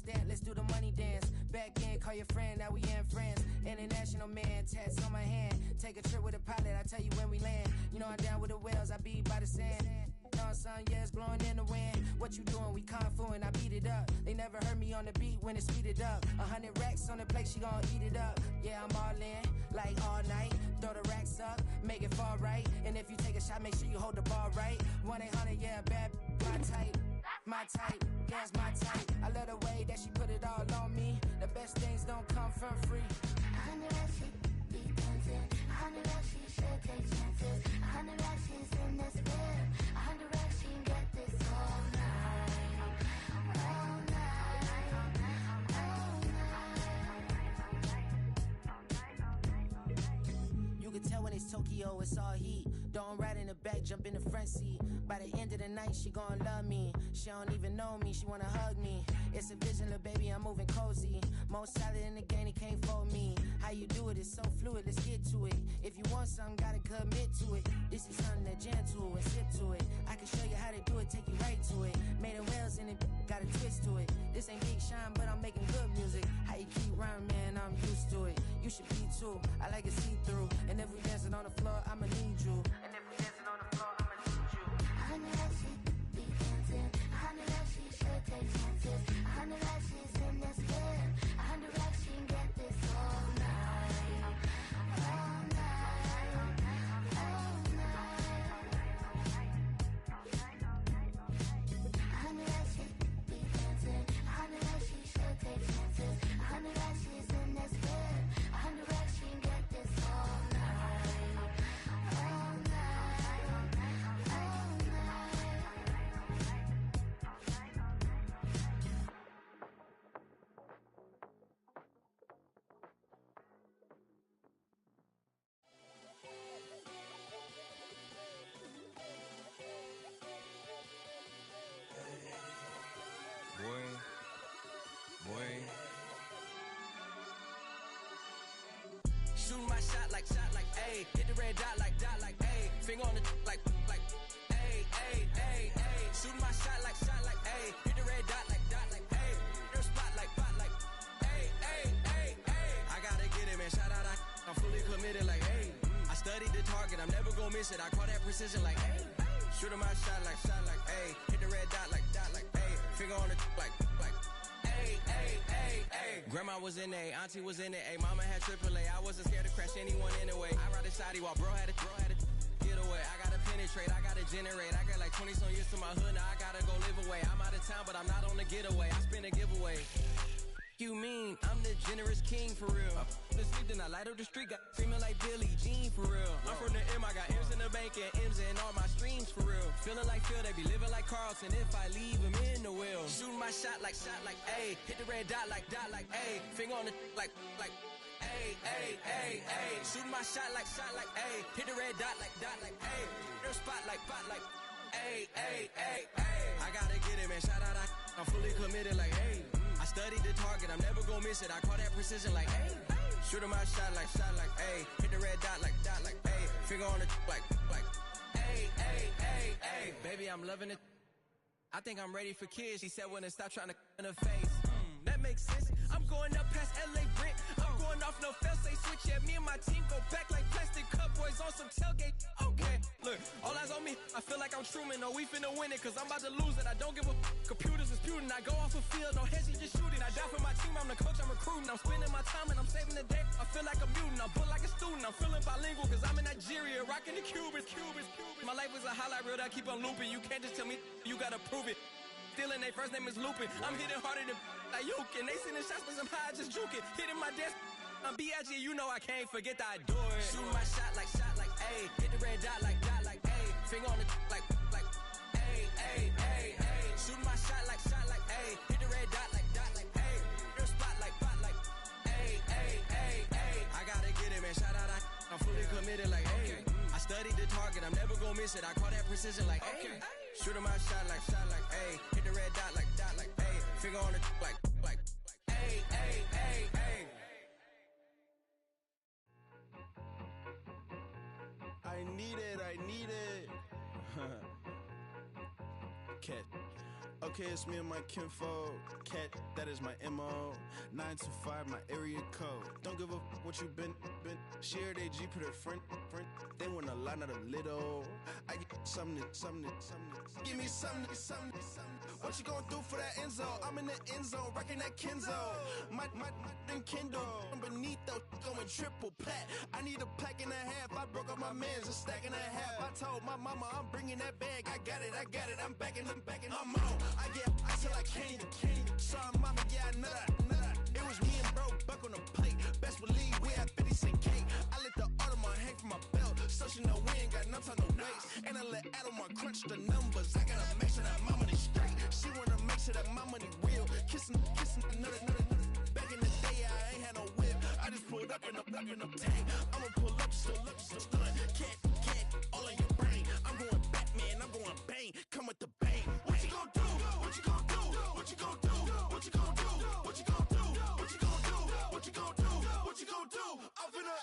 that, let's do the money dance. Back in, call your friend, now we in France. International man, tats on my hand. Take a trip with a pilot, I tell you when we land. You know I'm down with the whales, I be by the sand. No, son, yeah, it's blowing in the wind. What you doing? We kung fu and I beat it up. They never heard me on the beat when it speeded up. 100 racks on the plate, she gon' eat it up. Yeah, I'm all in, like all night. Throw the racks up, make it fall right. And if you take a shot, make sure you hold the ball right. 1-800, yeah, bad, my type. My type, yeah, it's my type. I love the way that she put it all on me. The best things don't come from free. 100 racks, she be dancing. 100 racks, she should take chances. 100 racks, she's in this bed. 100 racks, she can get this all night. All night. All night. You can tell when it's Tokyo, it's all heat. Don't ride in the back, jump in the front seat. By the end of the night, she gon' love me. She don't even know me, she wanna hug me. It's a vision, little baby, I'm moving cozy. Most solid in the game, he can't fold me. How you do it, it's so fluid, let's get to it. If you want something, gotta commit to it. This is something that gentle and sip to it. I can show you how to do it, take you right to it. Made of whales in it, got a twist to it. This ain't Big Shine, but I'm making good music. How you keep rhyming, man, I'm used to it. You should be too, I like it see-through. And if we dancing on the floor, I'ma need you. And if we dancing on the floor, I'ma need you. 100 racks, she be dancing. 100 racks, she should take chances. 100 racks, she's in this bed. 100 racks, she can get this all night. All night. All night. 100 racks, she be dancing. 100 racks, she should take chances. 100 racks, she's in this bed. 100 racks, she can get this all night. All night. All Boy. Shooting my shot like, ayy. Hit the red dot like, ayy. Finger on the like, ayy, ayy, ayy, ayy. Shooting my shot like, ayy. Hit the red dot like, ayy. Your spot like, ayy, ayy, ayy, ayy. I gotta get it, man. Shout out, I'm fully committed like, ayy. I studied the target, I'm never gonna miss it. I call that precision like, ayy. Shooting my shot like, ayy. Hit the red dot like, ayy. Finger on the like, ayy, ayy, ayy, ayy. Grandma was in A, auntie was in it, ayy. Mama had AAA, I wasn't scared to crash anyone anyway. I ride a shoddy while bro had to get away. I gotta penetrate, I gotta generate. I got like 20 some years to my hood, now I gotta go live away. I'm out of town, but I'm not on the getaway. I spin a giveaway. You mean I'm the generous king for real? I the sleep, then I light up the street, got screaming like Billie Jean for real. I'm from the M, I got M's in the bank and M's in all my streams for real. Feeling like Phil, they be living like Carlton if I leave him in the wheel. Shooting my shot like, ayy. Hit the red dot like, ayy. Finger on the like, ayy, ayy, ayy, ayy. Shooting my shot like, ayy. Hit the red dot like, ayy. Your spot like, ayy, ayy, ayy, ayy. I gotta get it, man. Shout out, I'm fully committed like, ayy. I studied the target, I'm never gonna miss it. I call that precision like, ayy. Shooting my shot like, ayy. Hit the red dot like, ayy. Finger on the like, ayy, ayy, ayy, ayy. Baby, I'm loving it. I think I'm ready for kids. She said when to stop trying to in her face. That makes sense. I'm going up past LA Brent. I'm going off no fail, say switch. Yeah, me and my team go back like plastic cup boys on some tailgate. Okay, look, all eyes on me. I feel like I'm Truman. No, we finna win it, cause I'm about to lose it. I don't give a computers disputing. I go off a field, no heads, just shooting. I die for my team, I'm the coach, I'm recruiting. I'm spending my time and I'm saving the day. I feel like a mutant, I'm built like a student. I'm feeling bilingual, cause I'm in Nigeria, rocking the Cubans. My life is a highlight reel that I keep on looping. You can't just tell me, you gotta prove it. Stealing, their first name is Lupin. I'm hitting harder than like Yukin. They sending shots, but somehow I just juke it. Hitting my desk, I'm B.I.G. You know I can't forget that I do it. Shooting my shot like, ayy. Hit the red dot like, ayy. Finger on the like, ayy, ayy, ayy, ayy. Shooting my shot like, ayy. Hit the red dot like, ayy. Your spot like, ayy, ayy, ayy, ayy. I gotta get it, man. Shout out, I'm fully committed like, ayy. I studied the target, I'm never gonna miss it. I call that precision like, ayy. Shooting my shot like, ayy. Hit the red dot like, ayy. Finger on the like, ayy, ayy, ayy, ayy. I need it. Okay. Okay, it's me and my kinfolk. Cat, that is my MO. 925, my area code. Don't give a what you been. Share they G, put her friend. They want a lot, not a little. I get something. Give me something. What you gonna do for that end zone? I'm in the end zone, rocking that Kenzo. My Kindle. I'm beneath though, going triple plat. I need a pack and a half. I broke up my mans, a stack and a half. I told my mama I'm bringing that bag. I got it. I'm backing. I'm on. I till I can't. Sorry, mama, yeah, I know that. It was me and bro, buck on the plate. Best believe we had 50 cent cake. I let the Audemars hang from my belt, so she know we ain't got no time to waste. And I let Audemars crunch the numbers. I gotta make sure that my money straight. She wanna make sure that my money real. Kissing another. Back in the day, I ain't had no whip. I just pulled up in the tank. I'ma pull up, just stun. Can't, all in your brain. I'm going Batman, I'm going bang. Come with the bang. What you gon' do? What you gon' do? What you gon' do? What you gon' do? What you gon' do? What you gon' do? What you gon' do? What you gon' do? I'm finna.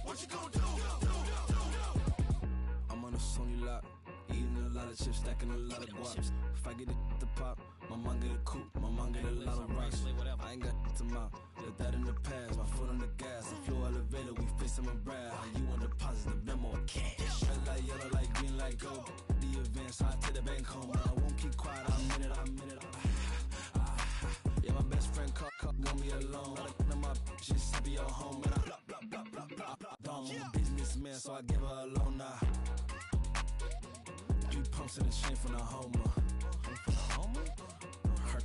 What you gon' do? I'm on a Sony lot, eating a lot of chips, stacking a lot of guap. If I get it the pop, my mom get a coupe, my mom get a lot of rice. I ain't got to mouth, let that in the past. My foot on the gas, I flew elevator, we facing my brad. How you want deposit the memo or cash? Red light, yellow light, green light, go. The event, so I take the bank home. I won't keep quiet, I'm in it. Yeah, my best friend got me alone. I my just be your home, and I blah. I'm a businessman, so I give her a loan now. 3 pumps in the chain from the Homer. Her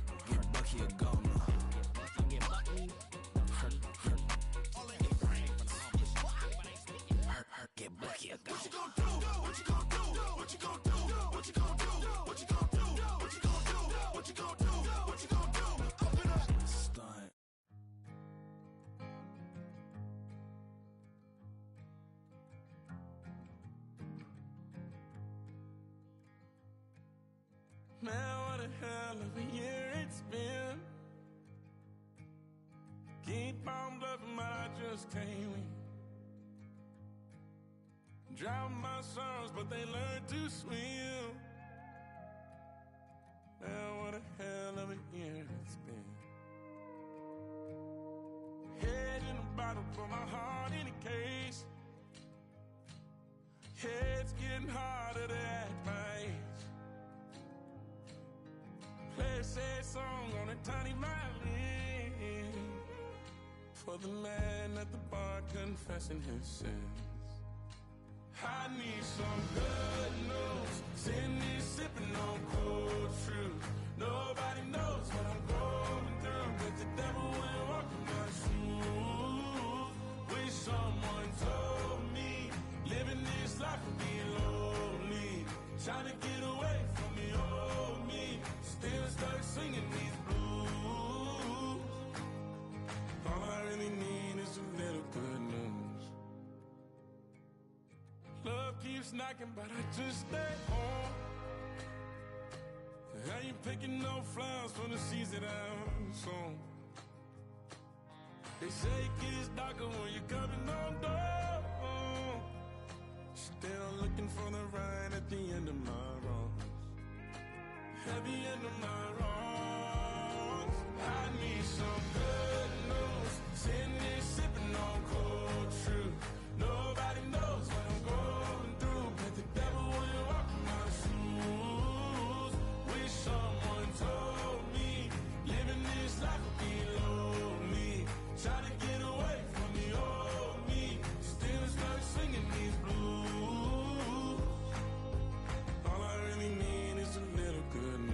Bucky a goner. Her get Bucky a goner. What you gon' do? What you gon' do? What you gon' do? What you gon' do? What you gon' do? What you gon' do? What you gon' do? What you gon' do? Open up. Stunt. Man, what a hell of a year it's been. Keep on bluffing, but I just can't win. Drown my sorrows, but they learn to swim. Man, what a hell of a year it's been. Head in a bottle, put my heart in a case. Yeah, it's getting harder to act my age. Play a sad song on a tiny violin for the man at the bar confessing his sins. I need some good news. Sitting here sipping on cold truth. Nobody knows what I'm going through, but the devil will walk in my shoes. Wish someone told me living this life would be lonely. Trying to get away from the old me. Still stuck singing these blues. All I really need is a little good news. Love keeps knocking, but I just stay home. I ain't picking no flowers for the seeds that I'm sown. They say it gets darker when you're coming on door. Still looking for the right at the end of my road. At the end of my wrongs, I need some good news. Sitting here sipping on cold truth. Nobody knows what I'm going through, but the devil will walk in my shoes. Wish someone told me living this life would be lonely. Try to get away from the old me. Still stuck singing these blues. All I really need is a little good news.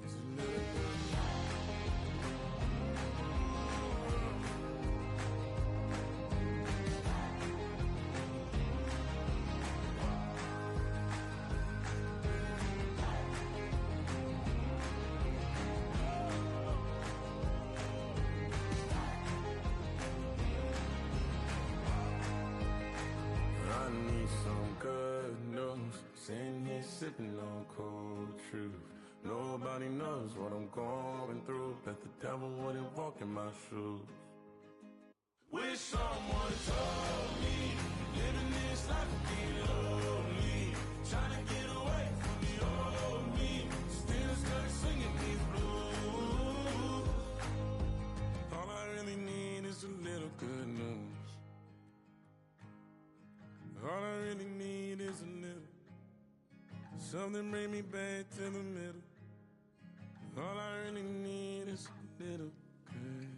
It's a little good news. I need some good news. Sitting here sipping on cold truth. Nobody knows what I'm going through, but the devil wouldn't walk in my shoes. Wish someone told me Living this life being lonely. Trying to get away from the old me. Still stuck singing these blues. All I really need is a little good news. All I really need is a little. Something bring me back to the middle. All I really need is a little good news.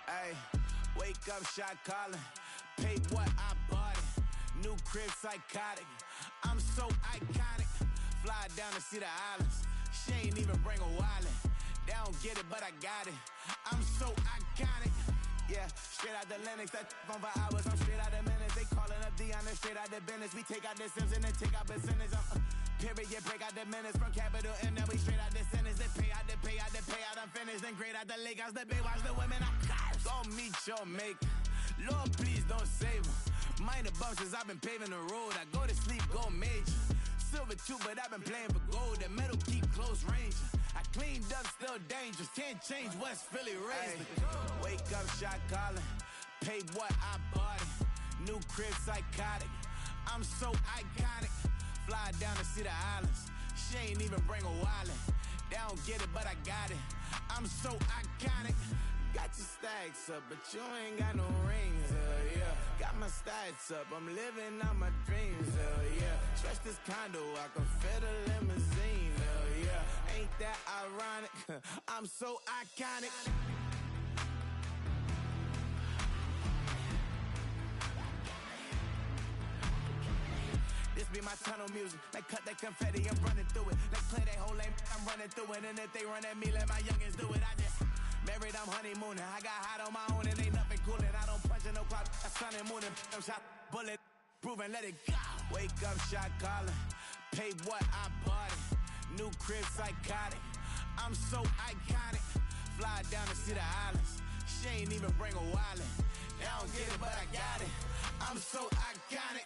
Ay, wake up, shot calling. Paid what I bought it. New crib, psychotic. I'm so iconic. Fly down to see the islands. She ain't even bring a wallet. They don't get it, but I got it. I'm so iconic. Yeah, straight out the Lennox. That phone for hours. I'm straight out the minutes. They calling up Dion. Straight out the business. We take out the Sims and then take out percentage. Period, break out the minutes from capital and then we straight out the sentence. They pay out, I'm finished. Then grade out the Lakers, the Bay, watch the women, I curse. Don't meet your maker. Lord, please don't save them. Minor bumps as I've been paving the road. I go to sleep, go major. Silver too, but I've been playing for gold. The metal keep close range. I cleaned up, still dangerous. Can't change West Philly raised. Wake up, shot calling. Paid what I bought it. New crib, psychotic. I'm so iconic. Fly down to see the islands. She ain't even bring a wallet. They don't get it, but I got it. I'm so iconic. Got your stacks up, but you ain't got no rings, yeah. Got my stats up, I'm living out my dreams, yeah. Stretch this condo, I can fit a limousine, yeah. Ain't that ironic? I'm so iconic. This be my tunnel music. They cut that confetti, I'm running through it. They clear that whole lane, I'm running through it. And if they run at me, let my youngins do it. I just married, I'm honeymooning. I got hot on my own and ain't nothing coolin'. I don't punch in no clock, I sun and moon and I'm shot, bullet, proven, let it go. Wake up, shot calling. Paid what I bought it. New crib, psychotic. I'm so iconic. Fly down to see the islands. She ain't even bring a wallet. They don't get it, but I got it. I'm so iconic.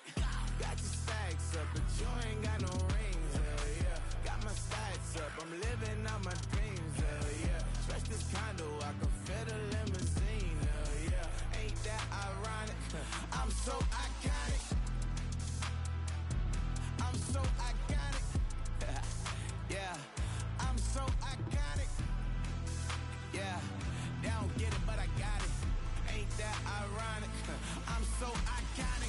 Got your stacks up, but you ain't got no rings, yeah. Got my stats up, I'm living out my dreams, yeah. Stretch this condo, I can fit a limousine, yeah. Ain't that ironic? I'm so iconic. I'm so iconic. Yeah, I'm so iconic. Yeah, they don't get it, but I got it. Ain't that ironic? I'm so iconic.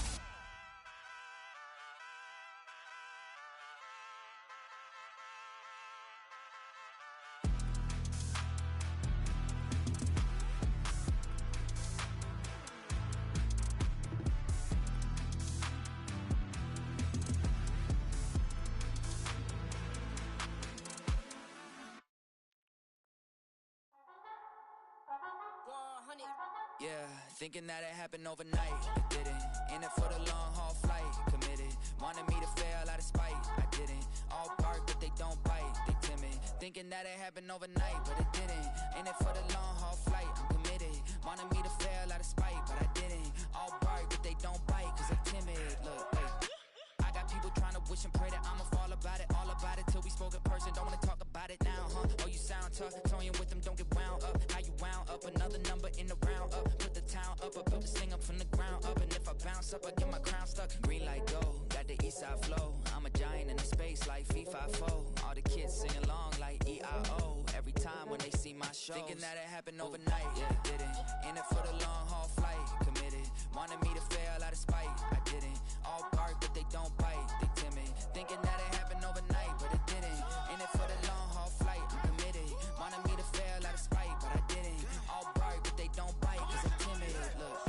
Yeah, thinking that it happened overnight. It didn't. In it for the long haul flight. Committed. Wanted me to fail out of spite, I didn't. All bark, but they don't bite, they timid. Thinking that it happened overnight, but it didn't. In it for the long haul flight, I'm committed. Wanted me to fail out of spite, but I didn't. All bark, but they don't bite, cause I'm timid. Look, hey. I got people trying to wish and pray that I'ma fall about it. All about it till we spoke in person. Don't wanna talk about it now, huh? Oh, you sound tough. Toying with them, don't get wound up. How you wound up? Another number in the round up. Put the town up. I built this thing up from the ground up. And if I bounce up, I get my crown stuck. Green light go. Got the east side flow. I'm a giant in the space like FIFA 4. All the kids sing along like EIO. Every time when they see my show. Thinking that it happened overnight. Yeah, it didn't. In it for the long haul flight. Committed. Wanted me to fail out of spite. I didn't. All bark, but they don't bite. They timid. Thinking that it happened overnight, but it didn't. In it for the long haul flight. I'm committed. Wanted me to fail out of spite, but I didn't. All bark, but they don't bite, cause I'm timid. Look,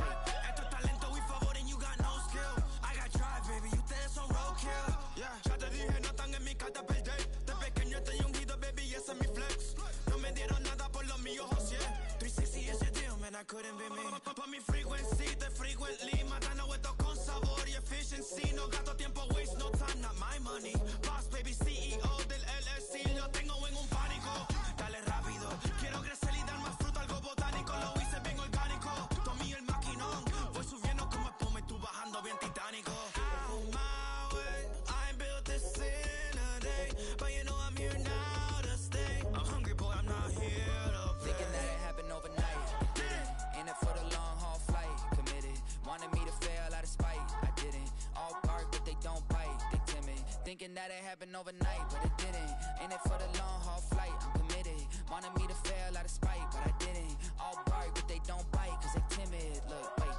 Esto es talento y favor and you got no skill. I got drive, baby, ustedes son roadkill. Yeah, ya te dije, no están en mi carta perder. De pequeño estoy ungido, baby, ese es mi flex. No me dieron nada por lo mío, José. 360 is your deal, man, I couldn't be me. Pa' mi frequency, te frequently. Matando esto con sabor y efficiency. No gasto tiempo, waste no time, not my money. Boss, baby, CEO del LLC. Lo tengo en un pánico. Dale rápido, quiero crecer y dar más fruto, algo botánico. Lo hice bien orgánico. Tomé el maquinón. Voy subiendo como espuma y tú bajando bien titánico. Out my way, I ain't built this in a day. But you know I'm here now to stay. I'm hungry, boy, I'm not here to play. thinking that it happened overnight. Didn't. In it for the long haul flight. Committed. Wanted me to fail out of spite. I didn't. All bark, but they don't bite. They timid. Thinking that it happened overnight, but it didn't. In it for the long haul flight. I'm committed. Wanted me to fail out of spite, but I didn't. All bark, but they don't bite, cause they timid. Look, wait.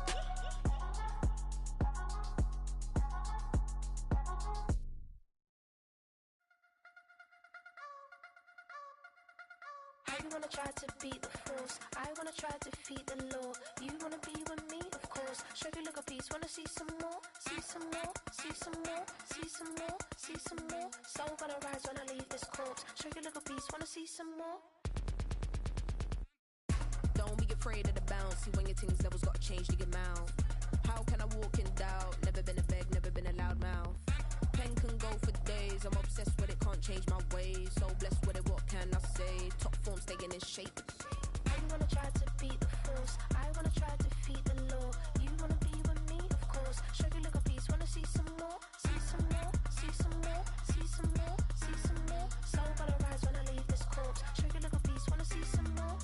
You wanna try to beat the force, I wanna try to defeat the law. You wanna be with me, of course. Show you look a piece, wanna see some more, see some more, see some more, see some more, see some more. Soul gonna rise when I leave this corpse. Show you look a piece, wanna see some more. Don't be afraid of the bounce. See when your things levels gotta change to get mouth. How can I walk in doubt? Never been a beg, never been a loud mouth. Pen can go for days. I'm obsessed with it, can't change my ways. So blessed with it, what can I say? Top form staying in shape. You wanna try to beat the force, I wanna try to defeat the law. You wanna be with me, of course. Show you look a piece, wanna see some more, see some more, see some more, see some more, see some more. Soul gonna rise when I leave this corpse. Show you look a piece, wanna see some more.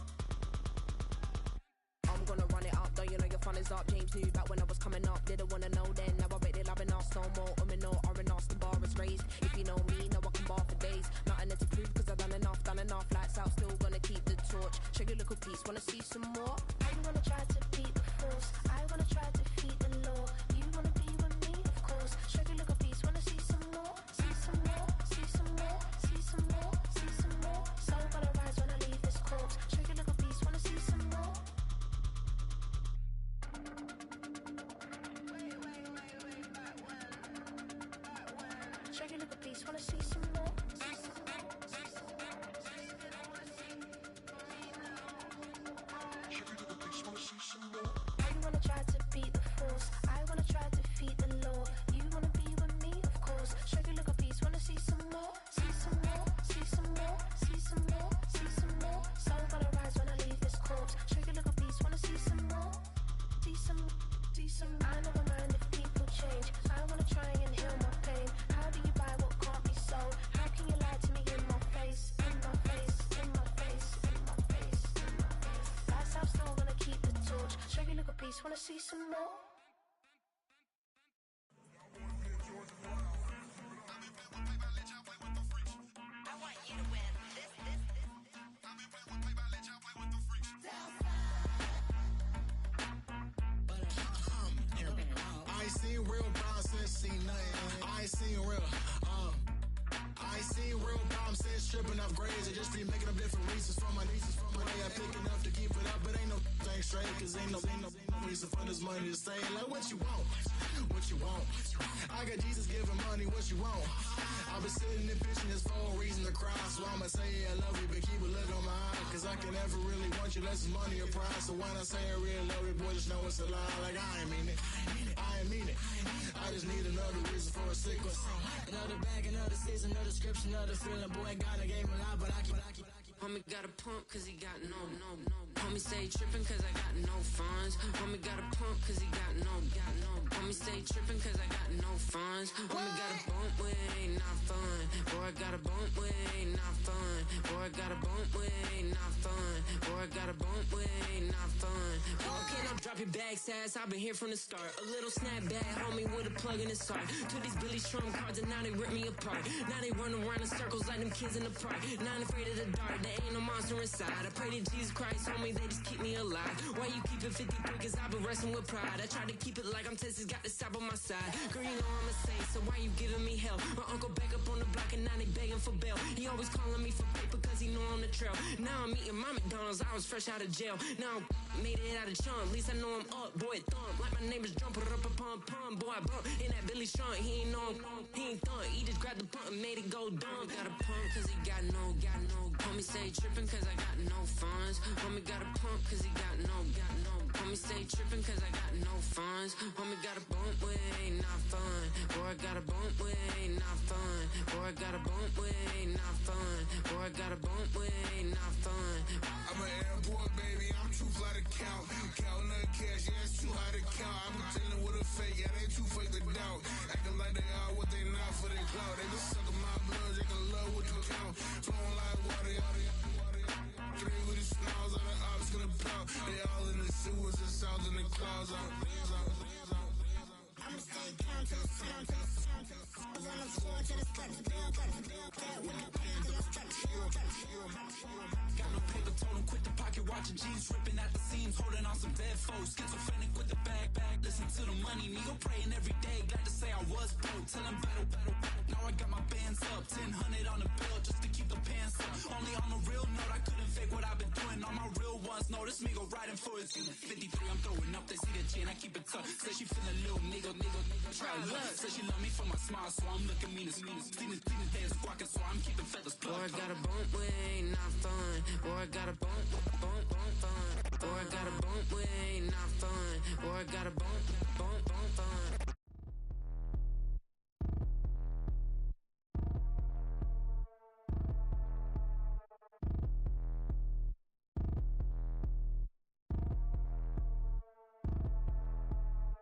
I'm gonna run it up, though you know your fun is up. James knew back when I was coming up, didn't wanna know then. Now I bet they're loving us no more. No R&R, the bar is raised. If you know me, know I can bar for days. Nothing to prove, cause I've done enough. Lights out, still gonna keep the torch. Show you a little piece, wanna see some more? You wanna try to beat the force, I wanna try to defeat the law. You wanna be with me, of course. Show you look a piece, wanna see some more, see some more, see some more, see some more, see some more. Soul gonna rise when I leave this corpse. Show you look a piece, wanna see some more. Show you look a piece, wanna see some more. You wanna try to beat the force, I wanna try to defeat the law. You wanna be with me, of course. Show you look a piece, wanna see some more, see some more, see some more, see some more, see some more. Soul gonna rise when I leave this corpse. Show you look a piece, wanna see some more, see some, see some. I never mind if people change. I wanna try and heal my pain. How do you buy what can't be sold? How can you lie to me in my face, in my face, in my face, in my face, in my face? That's how still gonna keep the torch. Show you look a piece, wanna see some more. I ain't seen real problems since see nothing. I ain't seen real, I ain't seen real problems since tripping off grades. I just be making up different reasons for my nieces. But I got thick enough to keep it up, but ain't no thing straight, cause ain't no me some fun this money to say, like, what you want? What you want? I got Jesus giving money, what you want? I've been sitting and pitching this for a reason to cry. So I'ma say I love you, but keep a look on my eye. Cause I can never really want you unless it's money or prize. So when I say I really love you, boy, just know it's a lie. Like I ain't mean it. I ain't mean it. I just need another reason for a sequence. Another bag, another season, another description, another feeling. Boy, God, I gave him a lot, but I keep. Homie got a pump cause he got no. Homie stay trippin' cause I got no funds. Homie got a pump cause he got no. Homie stay trippin' cause I got no funds. Homie got a bump with ain't not fun. Boy, I got a bump with ain't not fun. Boy, I got a bump with ain't not fun. Boy, I got a bump with ain't not fun. Okay, now drop your bag, sass. I've been here from the start. A little snapback, homie, with a plug in his heart. To these Billy Trump cards and now they rip me apart. Now they run around in circles like them kids in the park. Not afraid of the dark. There ain't no monster inside. I pray to Jesus Christ, homie, they just keep me alive. Why you keep it 53? Cause I've been wrestling with pride. I try to keep it like I'm Texas, got the South on my side. Girl, you know I'm a saint, so why you giving me hell? My uncle back up on the block and now they begging for bail. He always calling me for paper cause he know I'm the trail. Now I'm eating my McDonald's, I was fresh out of jail. Now I made it out of chunk, at least I know I'm up, boy, thump. Like my neighbors jumping up a pum. Boy, I bump in that Billy Trump, he ain't know he ain't thump. He just grabbed the pump and made it go dumb. Got a pump cause he got no. Homie stay trippin' cause I got no funds. Homie got a pump cause he got no. Homie stay trippin' cause I got no funds. Homie got a bump with ain't not fun. Boy, I got a bump with ain't not fun. Boy, I got a bump with ain't not fun. Boy, I got a bump with ain't not fun. I'm an airport baby, I'm too fly to count. Counting the cash, yeah, it's too high to count. I'm dealing with a fake, yeah, they too fake to doubt. Acting like they are what they not for their clout. They just suckin' my blood, they can love what you count. Flowing like water. Three with the smiles on the ops gonna pout. They all in the sewers and south in the clouds. I'ma stay down to the sound, to the sound, to the sound. On the floor to the steps, build up, with the band to the steps. Got no paper, told him quit the pocket, watching G's ripping at the seams, holding on some dead foes. Schizophrenic with the bag. Listen to the money, nigga praying every day. Glad to say I was broke, tell him battle. Now I got my bands up, 1000 on the bill just to keep the pants up. Only on a real note, I couldn't fake what I've been doing. All my real ones know this nigga riding for his 53. I'm throwing up, they see the chain, I keep it tough. Say she feeling little nigga, try luck. Say she love me for my smile, so I'm looking mean as clean as days squawking, so I'm keeping feathers plucked. Boy, I got a bump with ain't not fun. Boy, I got a bump fun. Boy, I got a bump with ain't not fun. Boy, I got a bump fun.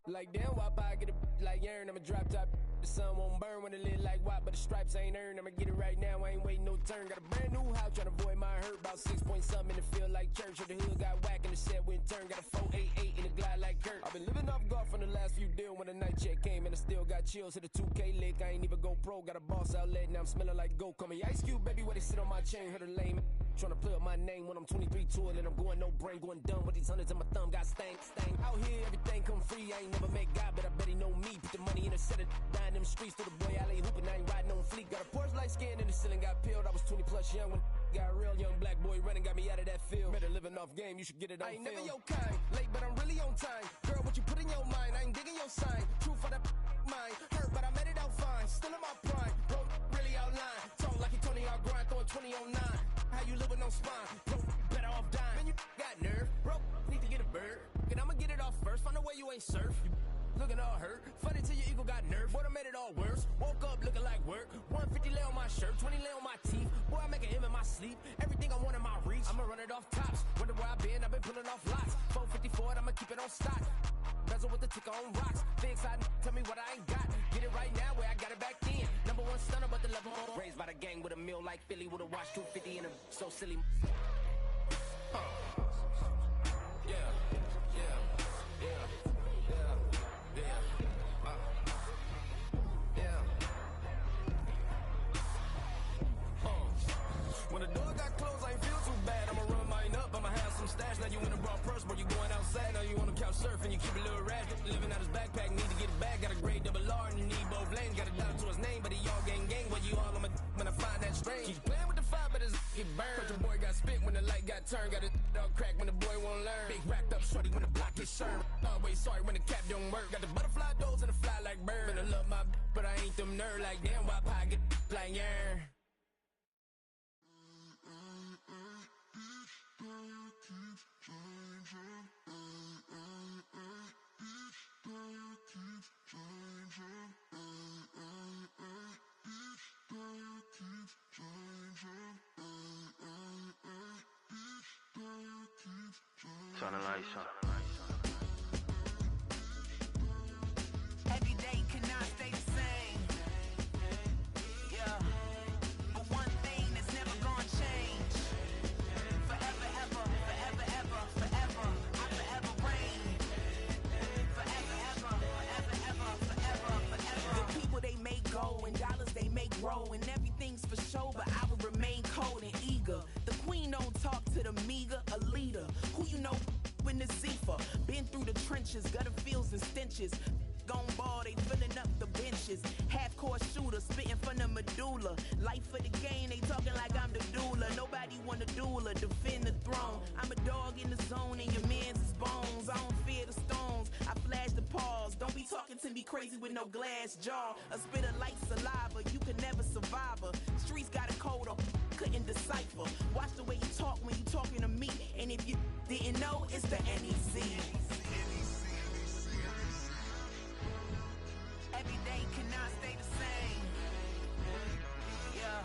Like damn, why I get a like urn? I'ma drop top. The sun won't burn when it lit like white, but the stripes ain't earned. I'ma get it right now, I ain't waiting no turn. Got a brand new house, tryna avoid my hurt. About 6 point something in the field like church. The hood got whack and the set went turn. Got a 488 in the glide like Kurt. I've been living off golf from the last few deals. When the night check came and I still got chills. Hit a 2K lick, I ain't even go pro. Got a boss outlet, now I'm smelling like go. Call me Ice Cube, baby, where they sit on my chain. Heard a lame tryna play up my name when I'm 23 to it. And I'm going no brain, going dumb with these hundreds in my thumb. Got stank. Out here, everything come free. I ain't never met God, but I bet he know me. Put the money in a set of dying them streets to the boy alley hooping. I ain't riding on fleek. Got a Porsche light skin in the ceiling, got peeled. I was 20 plus young when got real. Young black boy running, got me out of that field. Better living off game, you should get it on film. I ain't never your kind, late but I'm really on time. Girl, what you put in your mind, I ain't digging your sign. True for that mine, hurt but I made it out fine. Still in my prime, bro, really outline. Talk like you Tony out grind, throwing 20 on 9. How you live with no spine, bro, better off dying. Man, you got nerve, bro, need to get a bird. And I'ma get it off first, find a way you ain't surf. You looking all hurt, funny till your ego got nerve. Boy, I made it all worse, woke up looking like work. 150 lay on my shirt, 20 lay on my teeth. Boy, I make an M in my sleep, everything I want in my reach. I'ma run it off tops, wonder where I've been pulling off lots. 454, I'ma keep it on stock. Bezel with the ticker on rocks. Big side, tell me what I ain't got. Get it right now where I got it back then. Number one stunner, but the level on. Raised by the gang with a meal like Philly with a watch 250 and a so silly. When the door got closed, I ain't feel too bad. I'ma run mine up, I'ma have some stash. Now you in a broad purse, but you going outside. Now you on the couch surfing, you keep a little rat. Living out his backpack, need to get it back. Got a grade double R and you need both lanes. Got a dollar to his name, but he all gang. But you all on my when I find that strange. Keep playing with the fire, but his get burned. But your boy got spit when the light got turned. Got it all crack when the boy won't learn. Big racked up shorty when the block gets shirt. Always sorry when the cap don't work. Got the butterfly doors and the fly like bird. And I love my but I ain't them nerd like damn. Why pie get like yeah. Turn the lights on. Every day cannot stay the same. Yeah. But one thing that's never gonna change. Forever, ever, forever, ever, forever. I forever reign. Forever, ever, forever, ever, forever, forever. The people they make go and dollars they make grow. And everything's for show, but I will remain cold and eager. The queen don't talk to the meager, a leader. Who you know in the Zephyr? Been through the trenches, gutter fields and stenches. Gone ball, they filling up the benches. Half-court shooter, spitting from the medulla. Life for the game, they talking like I'm the doula. Nobody want a doula, defend the throne. I'm a dog in the zone and your man's is bones. I don't fear the stones, I flash the paws. Don't be talking to me crazy with no glass jaw. A spit of light saliva, you can never survive her. Streets got a code up, couldn't decipher. Watch the way you talk when you talking to me. And if you didn't know, it's the NEC. Every day cannot stay the same. Yeah.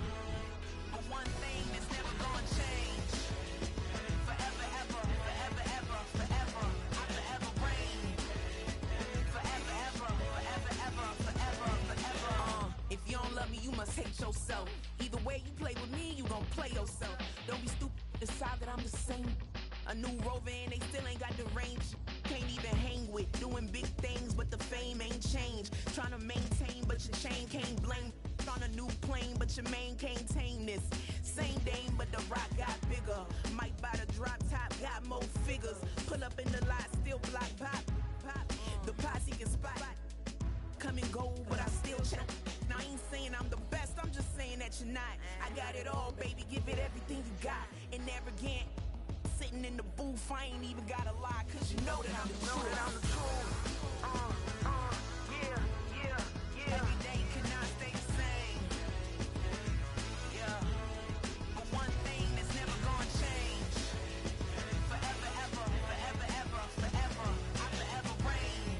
But one thing that's never gonna change. Forever, ever, forever, ever, forever. I forever reign. Forever, ever, forever, ever, forever, forever. If you don't love me, you must hate yourself. Either way you play with me, you gon' play yourself. Don't be stupid, decide that I'm the same. A new rover and they still ain't got the range. Can't even hang with, doing big things, but the fame ain't changed. Trying to maintain, but your chain can't blame. On a new plane, but your main can't tame this. Same dame, but the rock got bigger. Might buy the drop top, got more figures. Pull up in the lot, still block pop. The posse can spot. Come and go, but I still check. Now I ain't saying I'm the best, I'm just saying that you're not. I got it all, baby, give it everything you got. And arrogant. Sitting in the booth, I ain't even gotta lie, cause you know that I'm the truth. Yeah. Every day cannot stay the same. Yeah. But one thing that's never gonna change. Forever, ever, forever, ever, forever. I forever reign.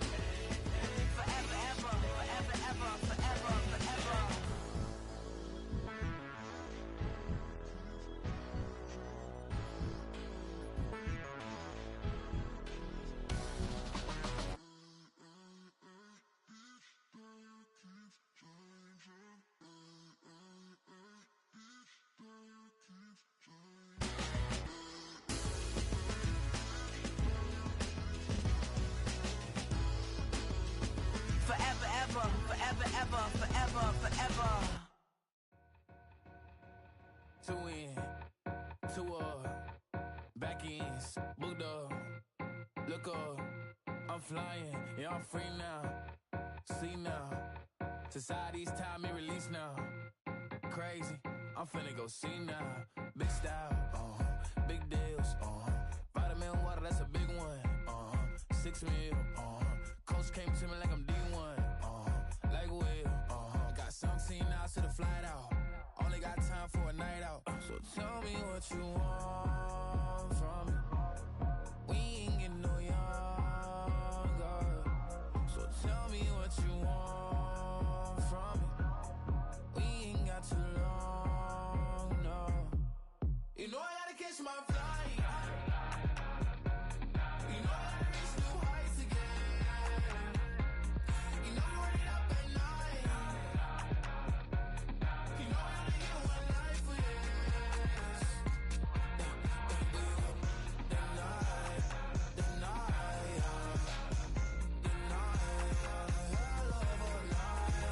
Forever, ever, forever, ever, forever, forever. Forever, ever, forever, ever, forever, forever. Two in, two up, back ends, booked up, look up, I'm flying, yeah, I'm free now, see now, society's time me release now, crazy, I'm finna go see now, big style, big deals, vitamin water, that's a big one, 6 mil, coach came to me like I'm D1, like Will, got 17 hours to the flight out. Only got time for a night out. So tell me what you want from me. We ain't getting no younger. So tell me what you want from me. We ain't got too long, no. You know I gotta catch my flight. You know I gotta reach new heights again. You know you running up at night. You know I only get one life for this. The night, hell of a night. The night, hell of a life.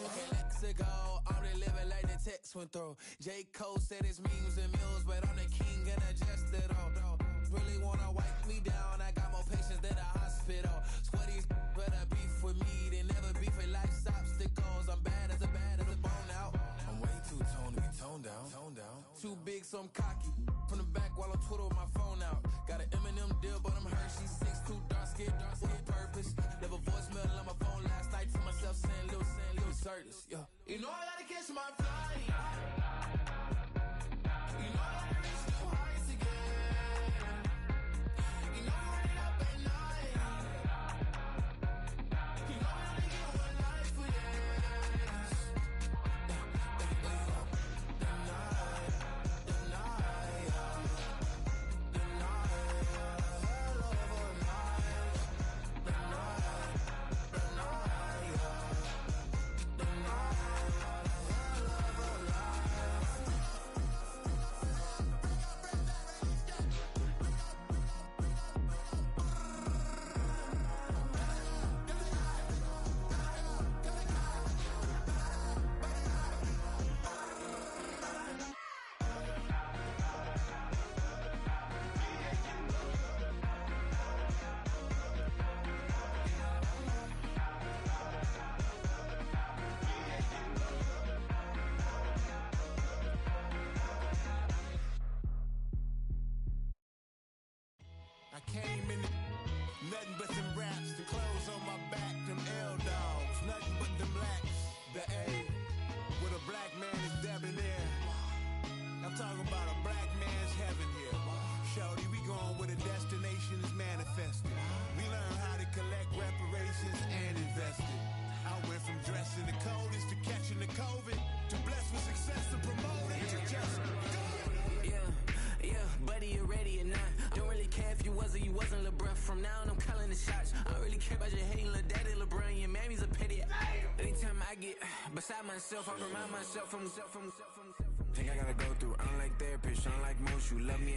Okay, let's go. I'm the living like the text went through. J. Cole said it's memes and mills, but I'm the king and adjust it all. Really wanna wipe me down, I got more patience than a hospital. Sweaty better beef with me than never beef with life's obstacles. I'm bad as a bone out. I'm way too Tony too big, so I'm cocky. From the back while on Twitter with my phone out. Got an Eminem deal, but I'm Hershey. 6'2", dark skin with purpose. Never voicemail on my phone last night to myself saying Lil Curtis. Yeah. You know I gotta catch my flight. You know I gotta reach new heights again. You know I'm running up at night. You know I only get one life for this. I came in nothing but them raps, the clothes on my back, them L-dogs, nothing but them blacks. The A, with a black man is debonair. I'm talking about a black man's heaven here. Shorty, we going where the destination is manifested. We learn how to collect reparations and invest it. I went from dressing the coldest to catching the COVID, to blessed with success to promote it, to just go. Yeah, buddy, you ready or not? Don't really care if you was or you wasn't, lil' bruh. From now on, I'm calling the shots. I don't really care about your hating, lil' daddy, LeBron. Your mammy's a pity. Anytime I get beside myself, I remind myself from. Think I gotta go through. I don't like therapists, I don't like most. You love me,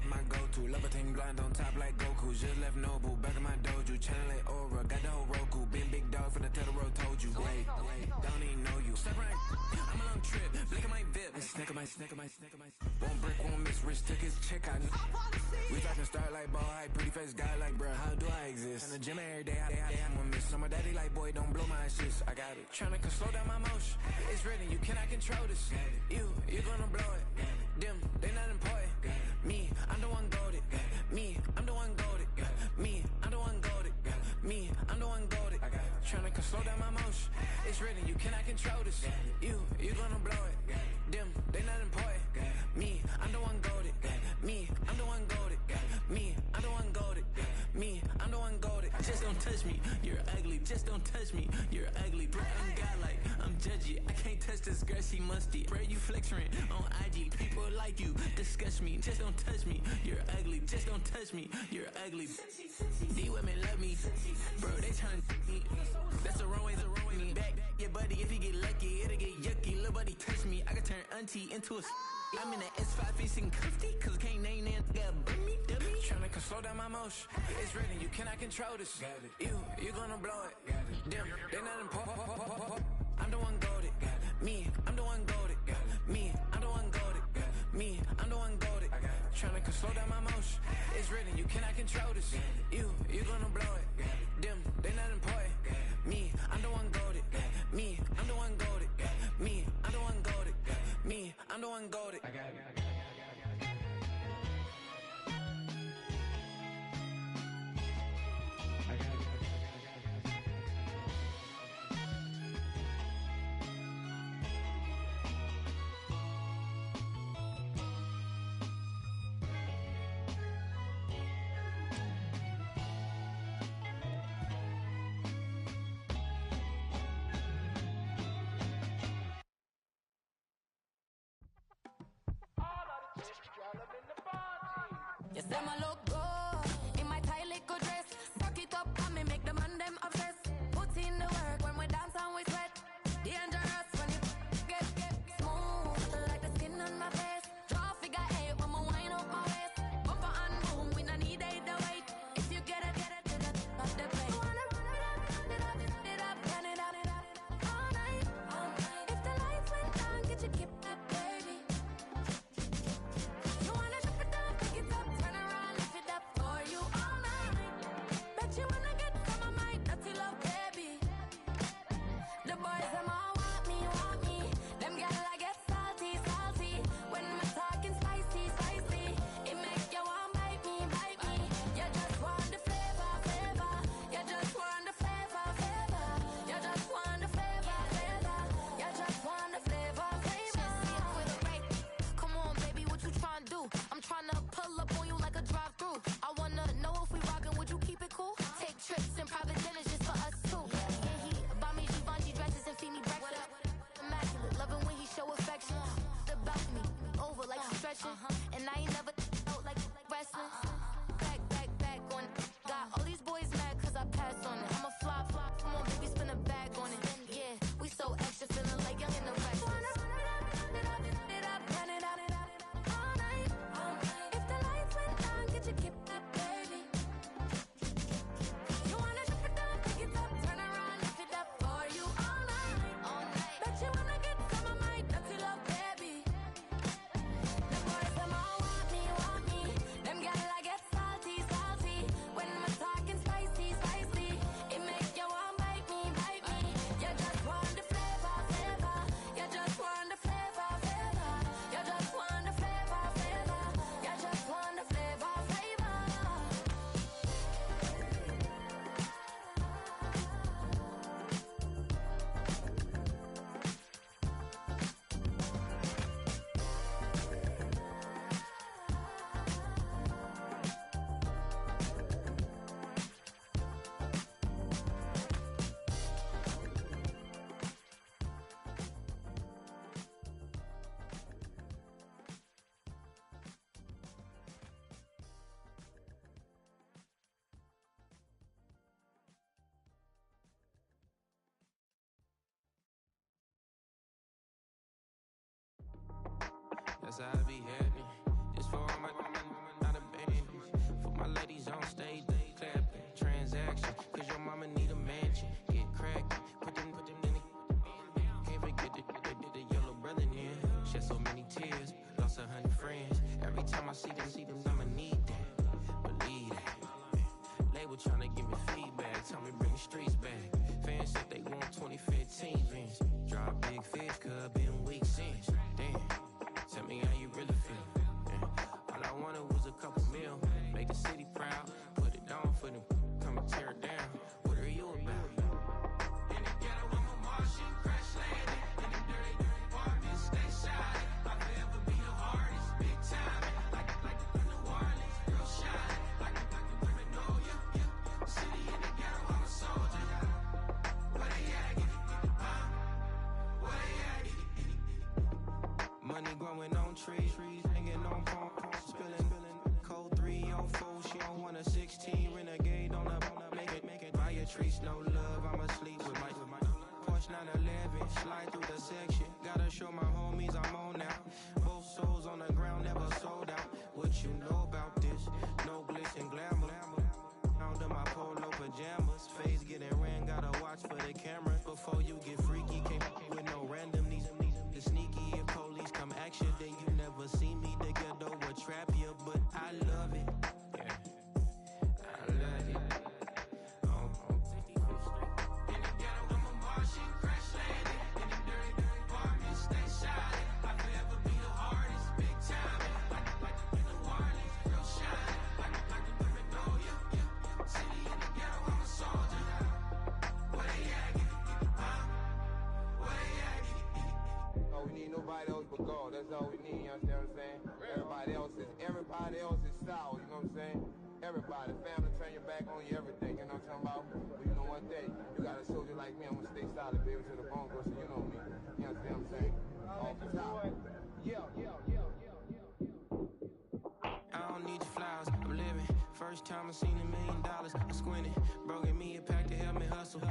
my go-to. Love a thing blind on top like Goku. Just left Noble, back in my dojo. Channel like Aura, got the whole Roku. Been big dog from the Tether Road, told you. Wait, don't even know you. Step right, I'm a long trip. Blink of my VIP. Snack of my. One brick, one miss. Rich took his check out. We talking start like ball high, pretty face guy like bruh. How do I exist? In the gym every day, I one miss. So my daddy like, boy, don't blow my assist. I got it. Tryna slow down my motion. It's written, you cannot control this. You gonna blow it. Them, they not important. Me, I'm the one golded. Me, I'm the one golded. Me, I'm the one golded. Me, I'm the one golded. Tryna slow down my motion. It's written, you cannot control this. You gonna blow it. Them, they not important. Me, I'm the one golded. Me, I'm the one golded. Me, I'm the one golded. Me, I'm the one golded. Just don't touch me, you're ugly. Just don't touch me, you're ugly. Bro, I'm godlike, I'm judgy. I can't touch this girl, she musty. Bro, you flexing on IG. People like you disgust me. Just don't touch me, you're ugly. Just don't touch me, you're ugly. These women love me, bro, they tryna me. That's the wrong way, me back. Yeah, buddy, if you get lucky, it'll get yucky. Little buddy touch me, I can turn auntie into a. I'm in the S5 facing cuffy, cause I can't name that got me. Tryna slow down my motion. It's written, you cannot control this. You gonna blow it. Them, they not important. I'm the one golded. Me, I'm the one golded. Me, I'm the one golded. Me, I'm the one golded. Tryna slow down my motion. It's written, you cannot control this. You gonna blow it. Them, they not important. Me, I'm the one golded. Me, I'm the one golded. Me, I'm the one golded. Me, I'm the one golded. I got it. You say my look good in my tight little dress. Rock it up and me make the man them obsessed. Put in the work when we dance and we sweat. Dangerous when you get smooth like the skin on my face. Draw figure eight when I wind up my waist. Bumper and boom, we don't need it the weight. If you get it to the top of the plate. You wanna run it up, turn it up all night. If the lights went down, get your keep up, baby. You wanna drop it down, pick it up, turn around, lift And I ain't never out like wrestling. Back on it. Got all these boys mad cause I passed on it. I'm a flop. Come on, baby, spin a bag on it. Yeah, we so extra, feeling like young in the rest. That's how I be happy. Just for all my not abandoned. For my ladies on stage, they clapping. Transaction, cause your mama need a mansion. Get crackin', put them in the. Can't forget the yellow brother near. Shed so many tears, lost 100 friends. Every time I see them, I'ma need that. Believe that. Label tryna give me feedback, tell me bring the streets back. Fans said they want 2015 Vince. Drop big fish, cuz been weeks since. Damn. Tell me how you really feel. Yeah. All I wanted was a couple mil. Make the city proud. Put it down for them. Come and tear it down. What are you about? In the ghetto, I'm a Martian. Crash landing. In the dirty apartments. Stay shiny. I'll forever be the hardest. Big time. Like New Orleans. Real shiny. Like women know ya. City in the ghetto, I'm a soldier. Where they at? Where they at? Money growing on trees, hanging on palm, spilling, code 304. She don't want a 16 renegade on the make it. Buy a trees, no love. I'm asleep with my Porsche 911. Slide through the section. Gotta show my homies I'm on now. Both souls on the ground, never sold out. What you know about this? No glitz and glamour. Under my polo pajamas, face getting ran. Gotta watch for the cameras before you get freaky. Can't with no random these sneaky. If police come action, then you never see me. The ghetto will trap you, but I love it. Yeah, I love it. In the ghetto, I'm a Martian, crash landing. In the dirty apartments, stay shiny. I'll forever be the hardest, big time. Like New Orleans, real shiny. Like the women know ya. City in the ghetto, I'm a soldier. Where they at? Where they at? Oh, we need nobody else but God. That's all we need, you understand what I'm saying? Everybody else is sour, you know what I'm saying? Everybody, family, turn your back on you, everything, you know what I'm talking about? But you know one day, you got a soldier like me, I'm gonna stay solid, baby, to the bone, so you know me. You understand what I'm saying? Off the top. I don't need the flowers, I'm living. First time I seen $1 million, I squinted. Bro, give me a pack to help me hustle.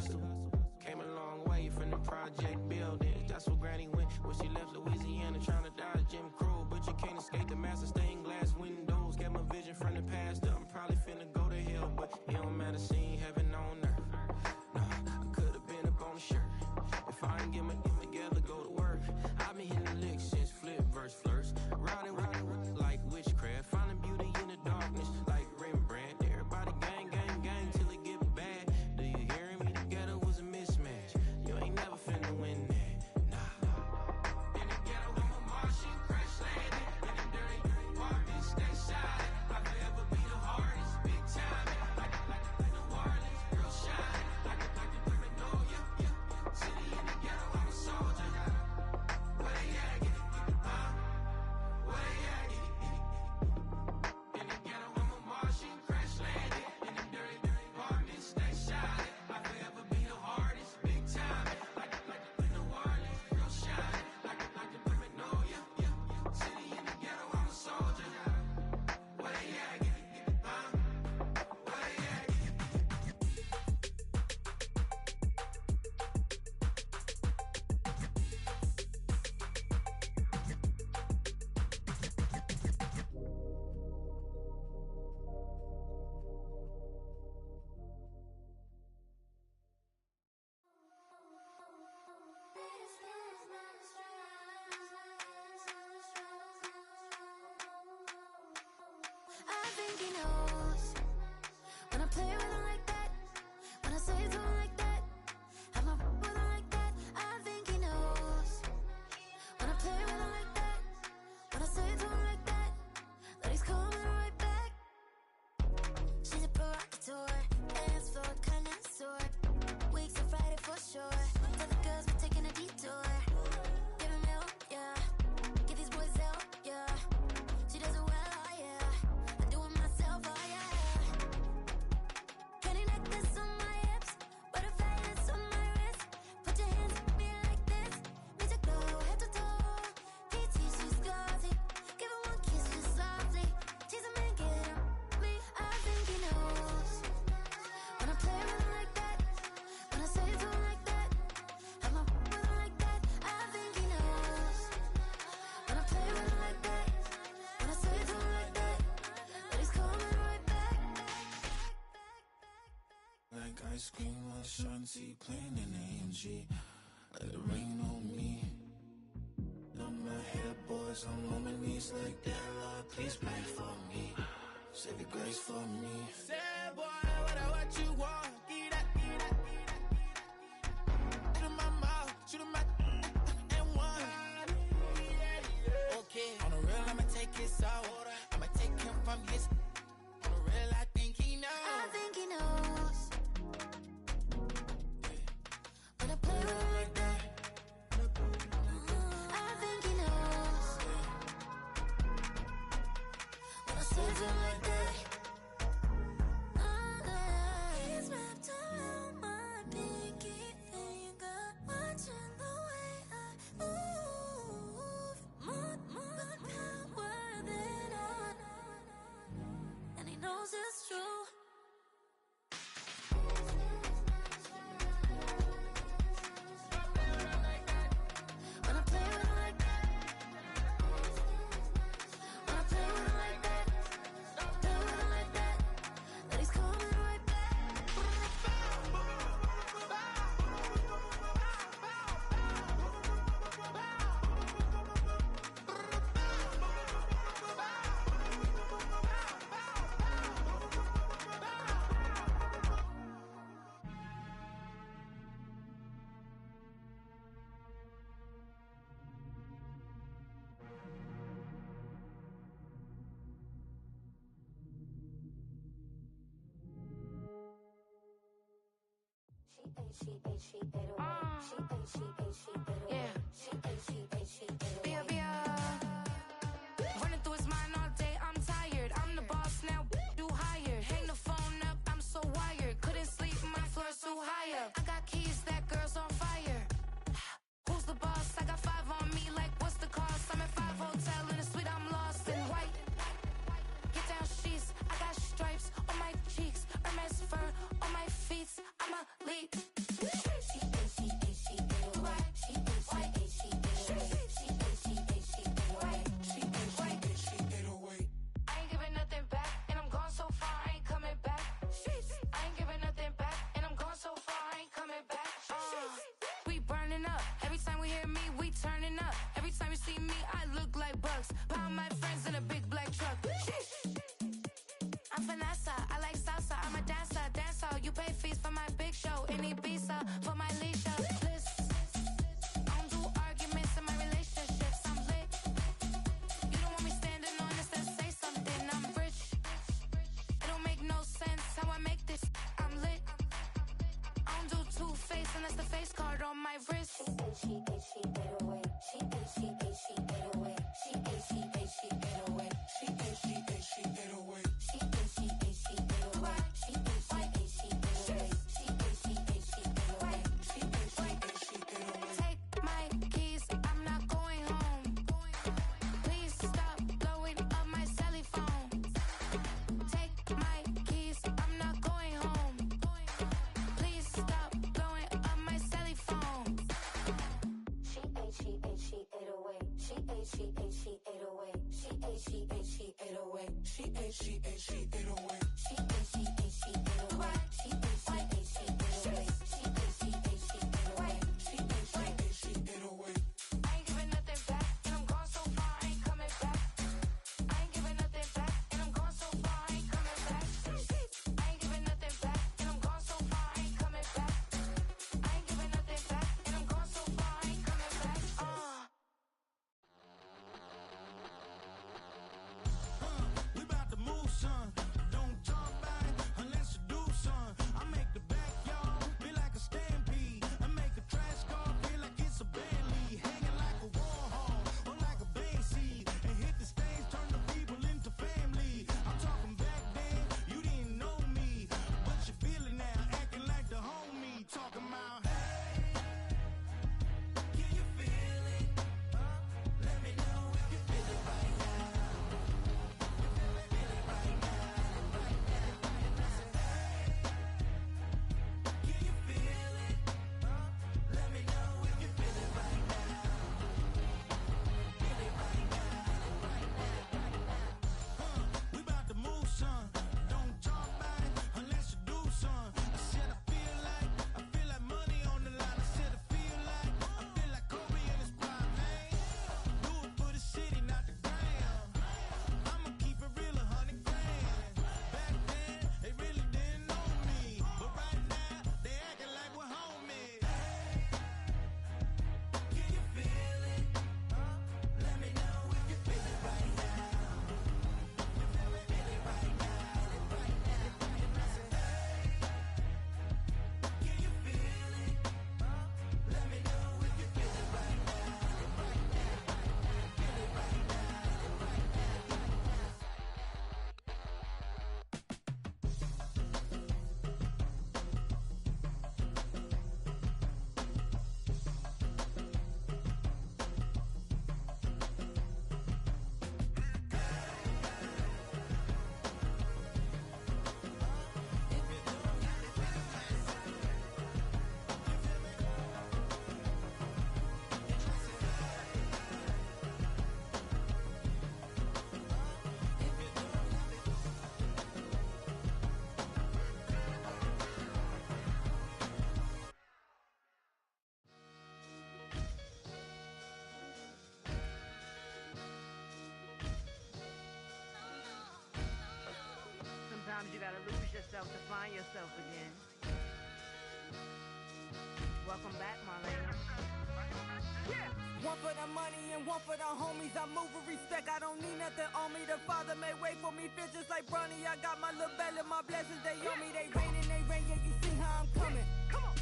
Came a long way from the project buildings. That's where Granny went when she left Louisiana, trying to dodge Jim Crow. But you can't escape the master stained glass windows. Get my vision from the past. I'm probably finna go to hell, but it don't matter, seeing heaven on earth. No, I could've been up on the shirt. If I ain't get my together, go to work. I've been hitting licks since flip verse flirts. Riding like witchcraft, finding beauty in the darkness like Rembrandt. Everybody gang till it get bad. Do you hear me? The ghetto was a mismatch. You ain't never finna win that. Nah. see you playing in the AMG. Let it rain on me. On my head, boys, I'm on my knees like that. Lord, please pray for me. Save your grace for me. Say, boy, what you want? Give that. Shoot in my mouth, shoot in my and one. Okay, on the real, I'ma take his soul. I'ma take him from his. On the real, I think he knows. I think he knows. When I play with him like that. I think he knows. When I save him like that. He's wrapped around my pinky finger, watching the way I move. More power than on, and he knows it's true. When I play with him like that, when I play with him like that, play with him like that, that he's coming right back. Running through his mind all day, I'm tired. I'm the boss now, do higher. Hang the phone up, I'm so wired. Couldn't sleep, my floor's too high up. I got keys, that girl's on fire. Who's the boss? I got 5 on me, like what's the cost? I'm at 5 hotel in a suite, I'm lost in white. Get down sheets, I got stripes on my cheeks, Hermes fur on my feet. I'm a lead. I ain't giving nothing back, and I'm gone so far, I ain't coming back. I ain't giving nothing back, and I'm gone so far, I ain't coming back. We burning up. Every time we hear me, we turning up. Every time you see me, I look like bugs. Pound my friends in a big black truck. I'm Vanessa, I like salsa, I'm a dancer, dance all. You pay fees for my big show in Ibiza, for my leisure. Listen, I don't do arguments in my relationships, I'm lit. You don't want me standing on this, then say something, I'm rich. It don't make no sense how I make this, I'm lit. I don't do two-face unless the face card on my wrist. Take my keys, I'm not going home. Please stop blowing up my celly phone. Take my keys, I'm not going home. Please stop blowing up my celly phone. She ate away. She ate away. She ate away. She ate away. I ain't giving nothing back, and I'm gone so far, I ain't coming back. I ain't giving nothing back, and I'm gone so far, I ain't coming back. I ain't giving nothing back, and I'm gone so far, I ain't coming back. I ain't giving nothing back, and I'm gone so far, I ain't coming back. We about to move, son. Don't you gotta lose yourself to find yourself again. Welcome back, Marlena. Yeah. One for the money and one for the homies. I move with respect, I don't need nothing on me. The Father made way for me, feel just like Bronny. I got my little belly, my blessings, they on me. They rain, yeah, you see how I'm coming. Come on.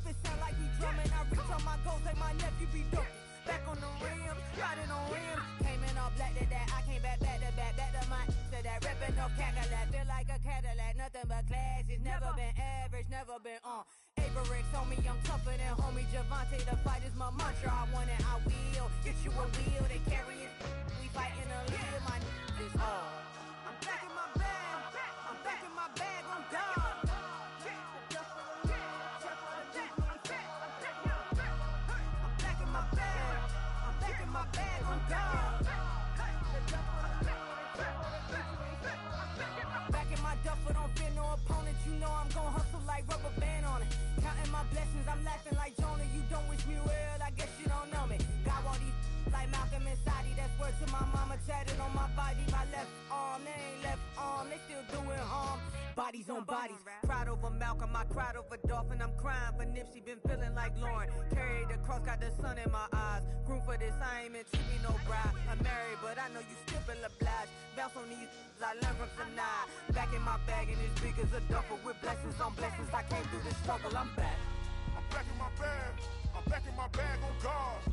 It sound like we drumming. I reach on my goals like my nephew be dope. Back on the rim, riding on rims. Came in all black to that, I came back to my to that ripping off Cadillac. Feel like a Cadillac, nothing but class. It's never been average, never been on. Averix on me, I'm tougher than homie Javante. The fight is my mantra, I want it, I will. Get you a wheel, they carry it. We fighting a little, my is all. I'm back in my bag, I'm back in my bag, on God. My bag on God. Back in my duffel, don't fear no opponent. You know I'm gon' hustle like rubber band on it. Counting my blessings, I'm laughing like Jonah. You don't wish me well, I guess you don't know me. Got all these like Malcolm and Sadie. That's word to my mama, tatted on my body. My left arm, they ain't left arm, they still doing harm. Bodies on bodies, cried over Malcolm, I cried over Dolphin. I'm crying for Nipsey, been feeling like Lauren. Carried the cross, got the sun in my eyes. Groom for this, I ain't meant to be no bride. I'm married, but I know you still feel obliged. Bounce on these, I learned from Sanaa. Back in my bag, and it's big as a duffel. With blessings on blessings, I came through this struggle, I'm back. I'm back in my bag, I'm back in my bag on God.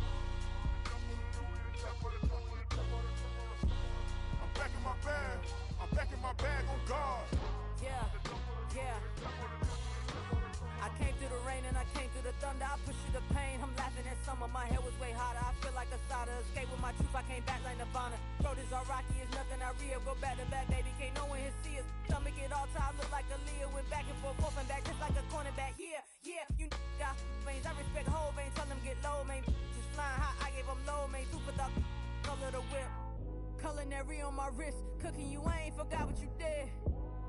I'm back in my bag, I'm back in my bag on God. Yeah, yeah. I came through the rain and I came through the thunder. I pushed through the pain, I'm laughing at summer. My hair was way hotter, I feel like a soda. Escape with my truth, I came back like Nirvana. Throat is all rocky, it's nothing I real. Go back to back, baby, can't no one here see us. Stomach it all time, look like a Leah. Went back and forth and back, just like a cornerback. Yeah, yeah, you got veins, I respect whole veins. Tell them get low, man. Just flying high, I gave them low, man. Two for the color the whip. Culinary on my wrist, cooking you, I ain't forgot what you did.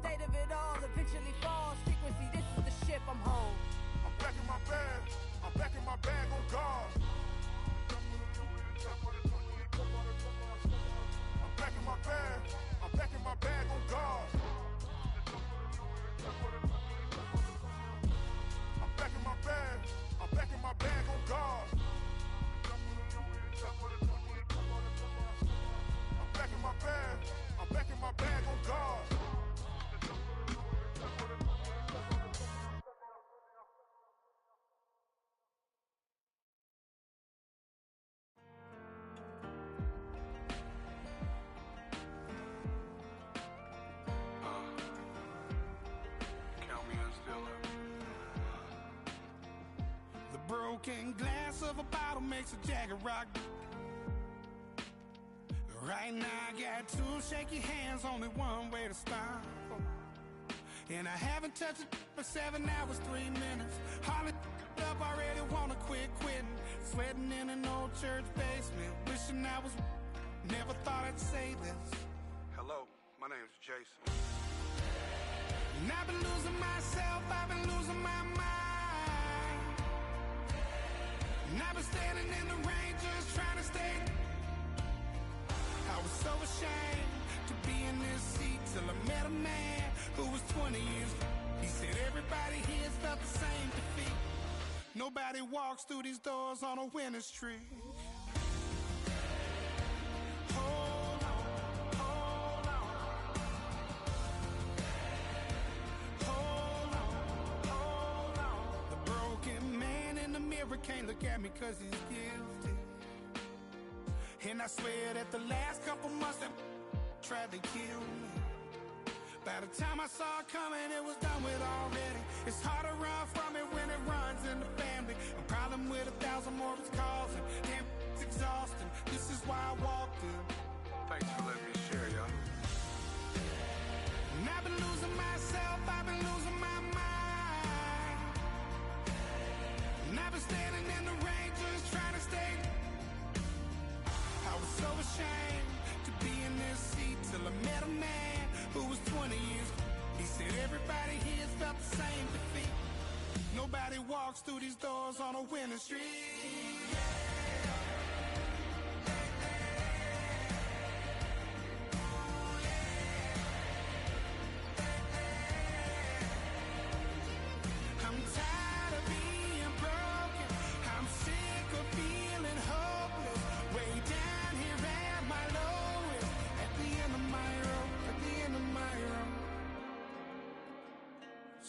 State of it all, eventually falls. Frequency, this is the ship, I'm home. I'm back in my bag, I'm back in my bag on God. I'm back in my bag, I'm back in my bag on God. I'm back in my bag, I'm back in my bag on God. I'm back in my bag, I'm back in my bag on God. The broken glass of a bottle makes a jagged rock. Right now I got two shaky hands, only one way to stop. And I haven't touched it for 7 hours, 3 minutes. Hardly up, already wanna quit quitting. Sweating in an old church basement, wishing I was. Never thought I'd say this. Hello, my name's Jason. And I've been losing myself, I've been losing my mind. And I've been standing in the rain just trying to stay. I was so ashamed to be in this seat till I met a man who was 20 years. He said everybody here's felt the same defeat. Nobody walks through these doors on a winning streak. Hold on, hold on. Hold on, hold on. The broken man in the mirror can't look at me 'cause he's guilty. And I swear that the last couple months that tried to kill me. By the time I saw it coming, it was done with already. It's hard to run from it when it runs in the family. A problem with 1,000 more it's causing. Damn, it's exhausting. This is why I walked in. Thanks for letting me share, y'all. And I've been losing myself, I've been losing my mind. And I've been standing in the rain just trying to stay. I was so ashamed to be in this seat till I met a man who was 20 years. He said everybody here's felt the same defeat. Nobody walks through these doors on a winning streak.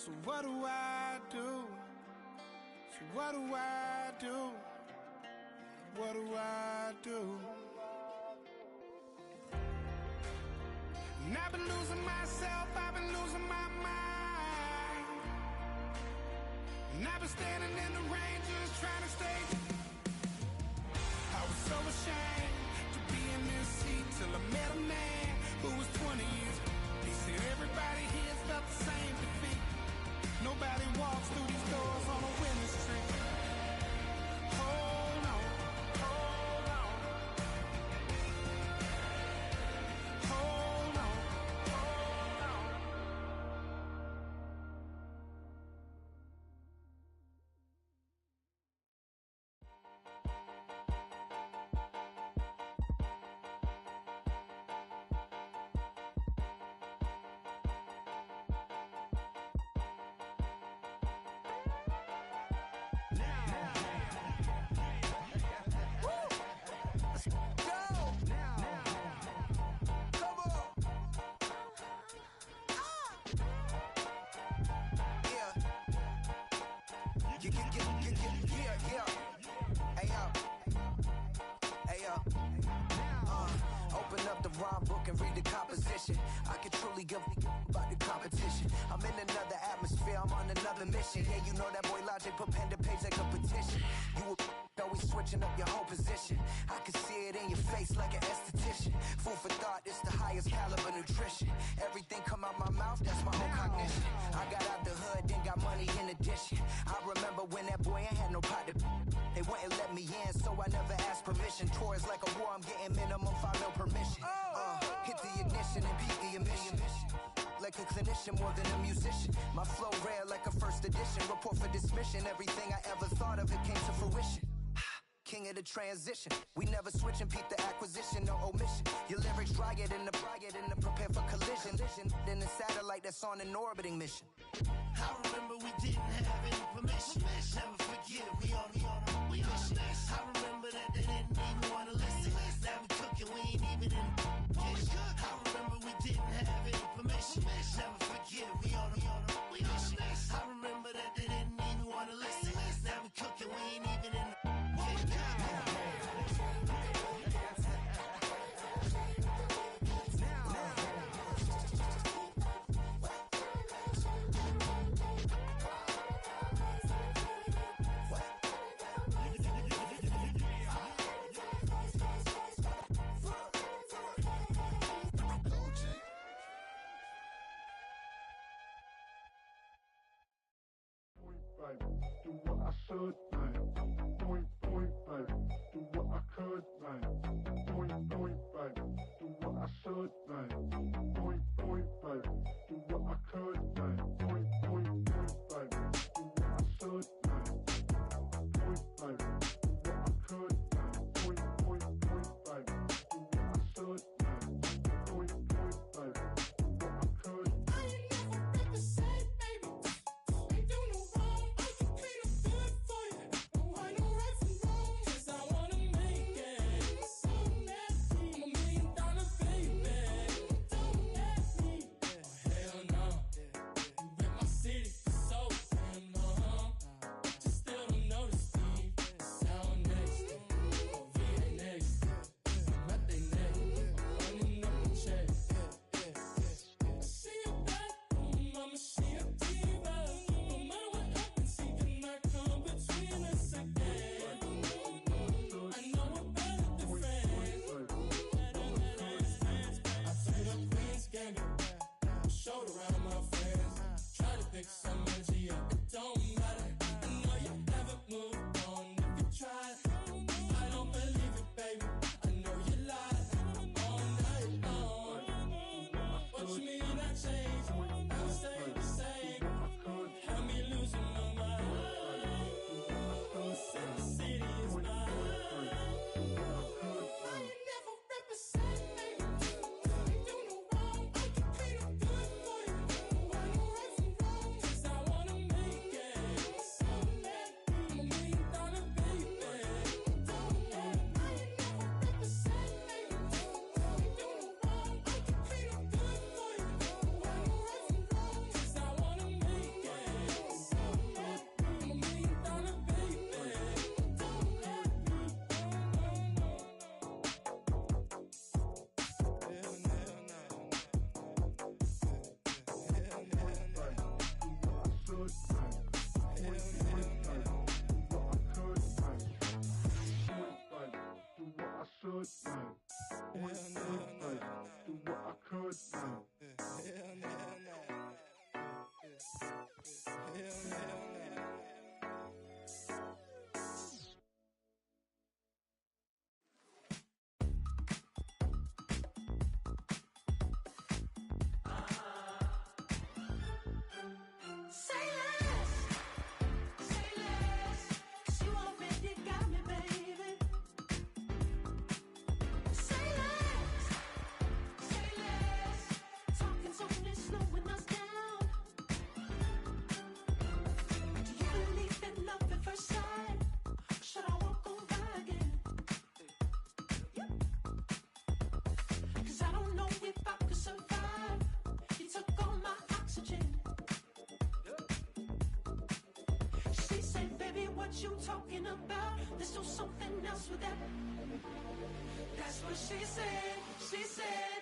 So what do I do? So what do I do? What do I do? And I've been losing myself, I've been losing my mind. And I've been standing in the rain just trying to stay. I was so ashamed to be in this seat till I met a man who was 20 years. He said everybody here felt the same defeat. Nobody walks through these doors on a winning streak. Hold on, hold on. Hold on, hold on. Open up the rhyme book and read the composition. I can truly give about the competition. I'm in another atmosphere, I'm on another mission. Yeah, you know that boy Logic put pen to page like a petition. You were always switching up your whole position. I can see it in your face like an esthetician. Food for thought, it's the highest caliber nutrition. Everything come out my mouth, that's my own cognition. I got out the hood, then got money in addition. I remember when that boy ain't had no pot to. They wouldn't let me in, so I never asked permission. Tours like a war, I'm getting minimum 5 mil permission. Hit the ignition and beat the emission. Like a clinician more than a musician. My flow rare like a first edition. Report for dismission. Everything I ever thought of, it came to fruition. King of the transition. We never switch and peep the acquisition, no omission. Your lyrics dry it in the prepare for collision. Then the satellite that's on an orbiting mission. I remember we didn't have any permission. Never forget, we on a mission. I remember that they didn't even want to listen. Now we cooking, we ain't even in the kitchen. I remember we didn't have any permission. Never forget, we on a mission. I remember that they didn't even want to listen. Now we cooking, we ain't even in the kitchen. Do what I should, man. Point, baby. Do what I could, man. Point, baby. Do what I should, man. Point, baby. Do what I could, man. Point, baby. Do what I should, man. Point, baby. Do what I could, man. Point, baby. Do what I should, man. Point, baby. Do what I could. I ain't never been the same, baby. Ain't do no wrong. I can clean up good for you. No, I know right from wrong. 'Cause I wanna make it. So nasty. could, man. Point, babe. Do what I could, man. Hell no. Hell no. Say less, 'cause you already got me, baby. Say less, talking's only slowing us down. Do you believe in love at first sight? Should I walk on by again? 'Cause I don't know if I could survive. You took all my oxygen. She said, baby, what you talking about? There's still something else with that. That's what she said. She said.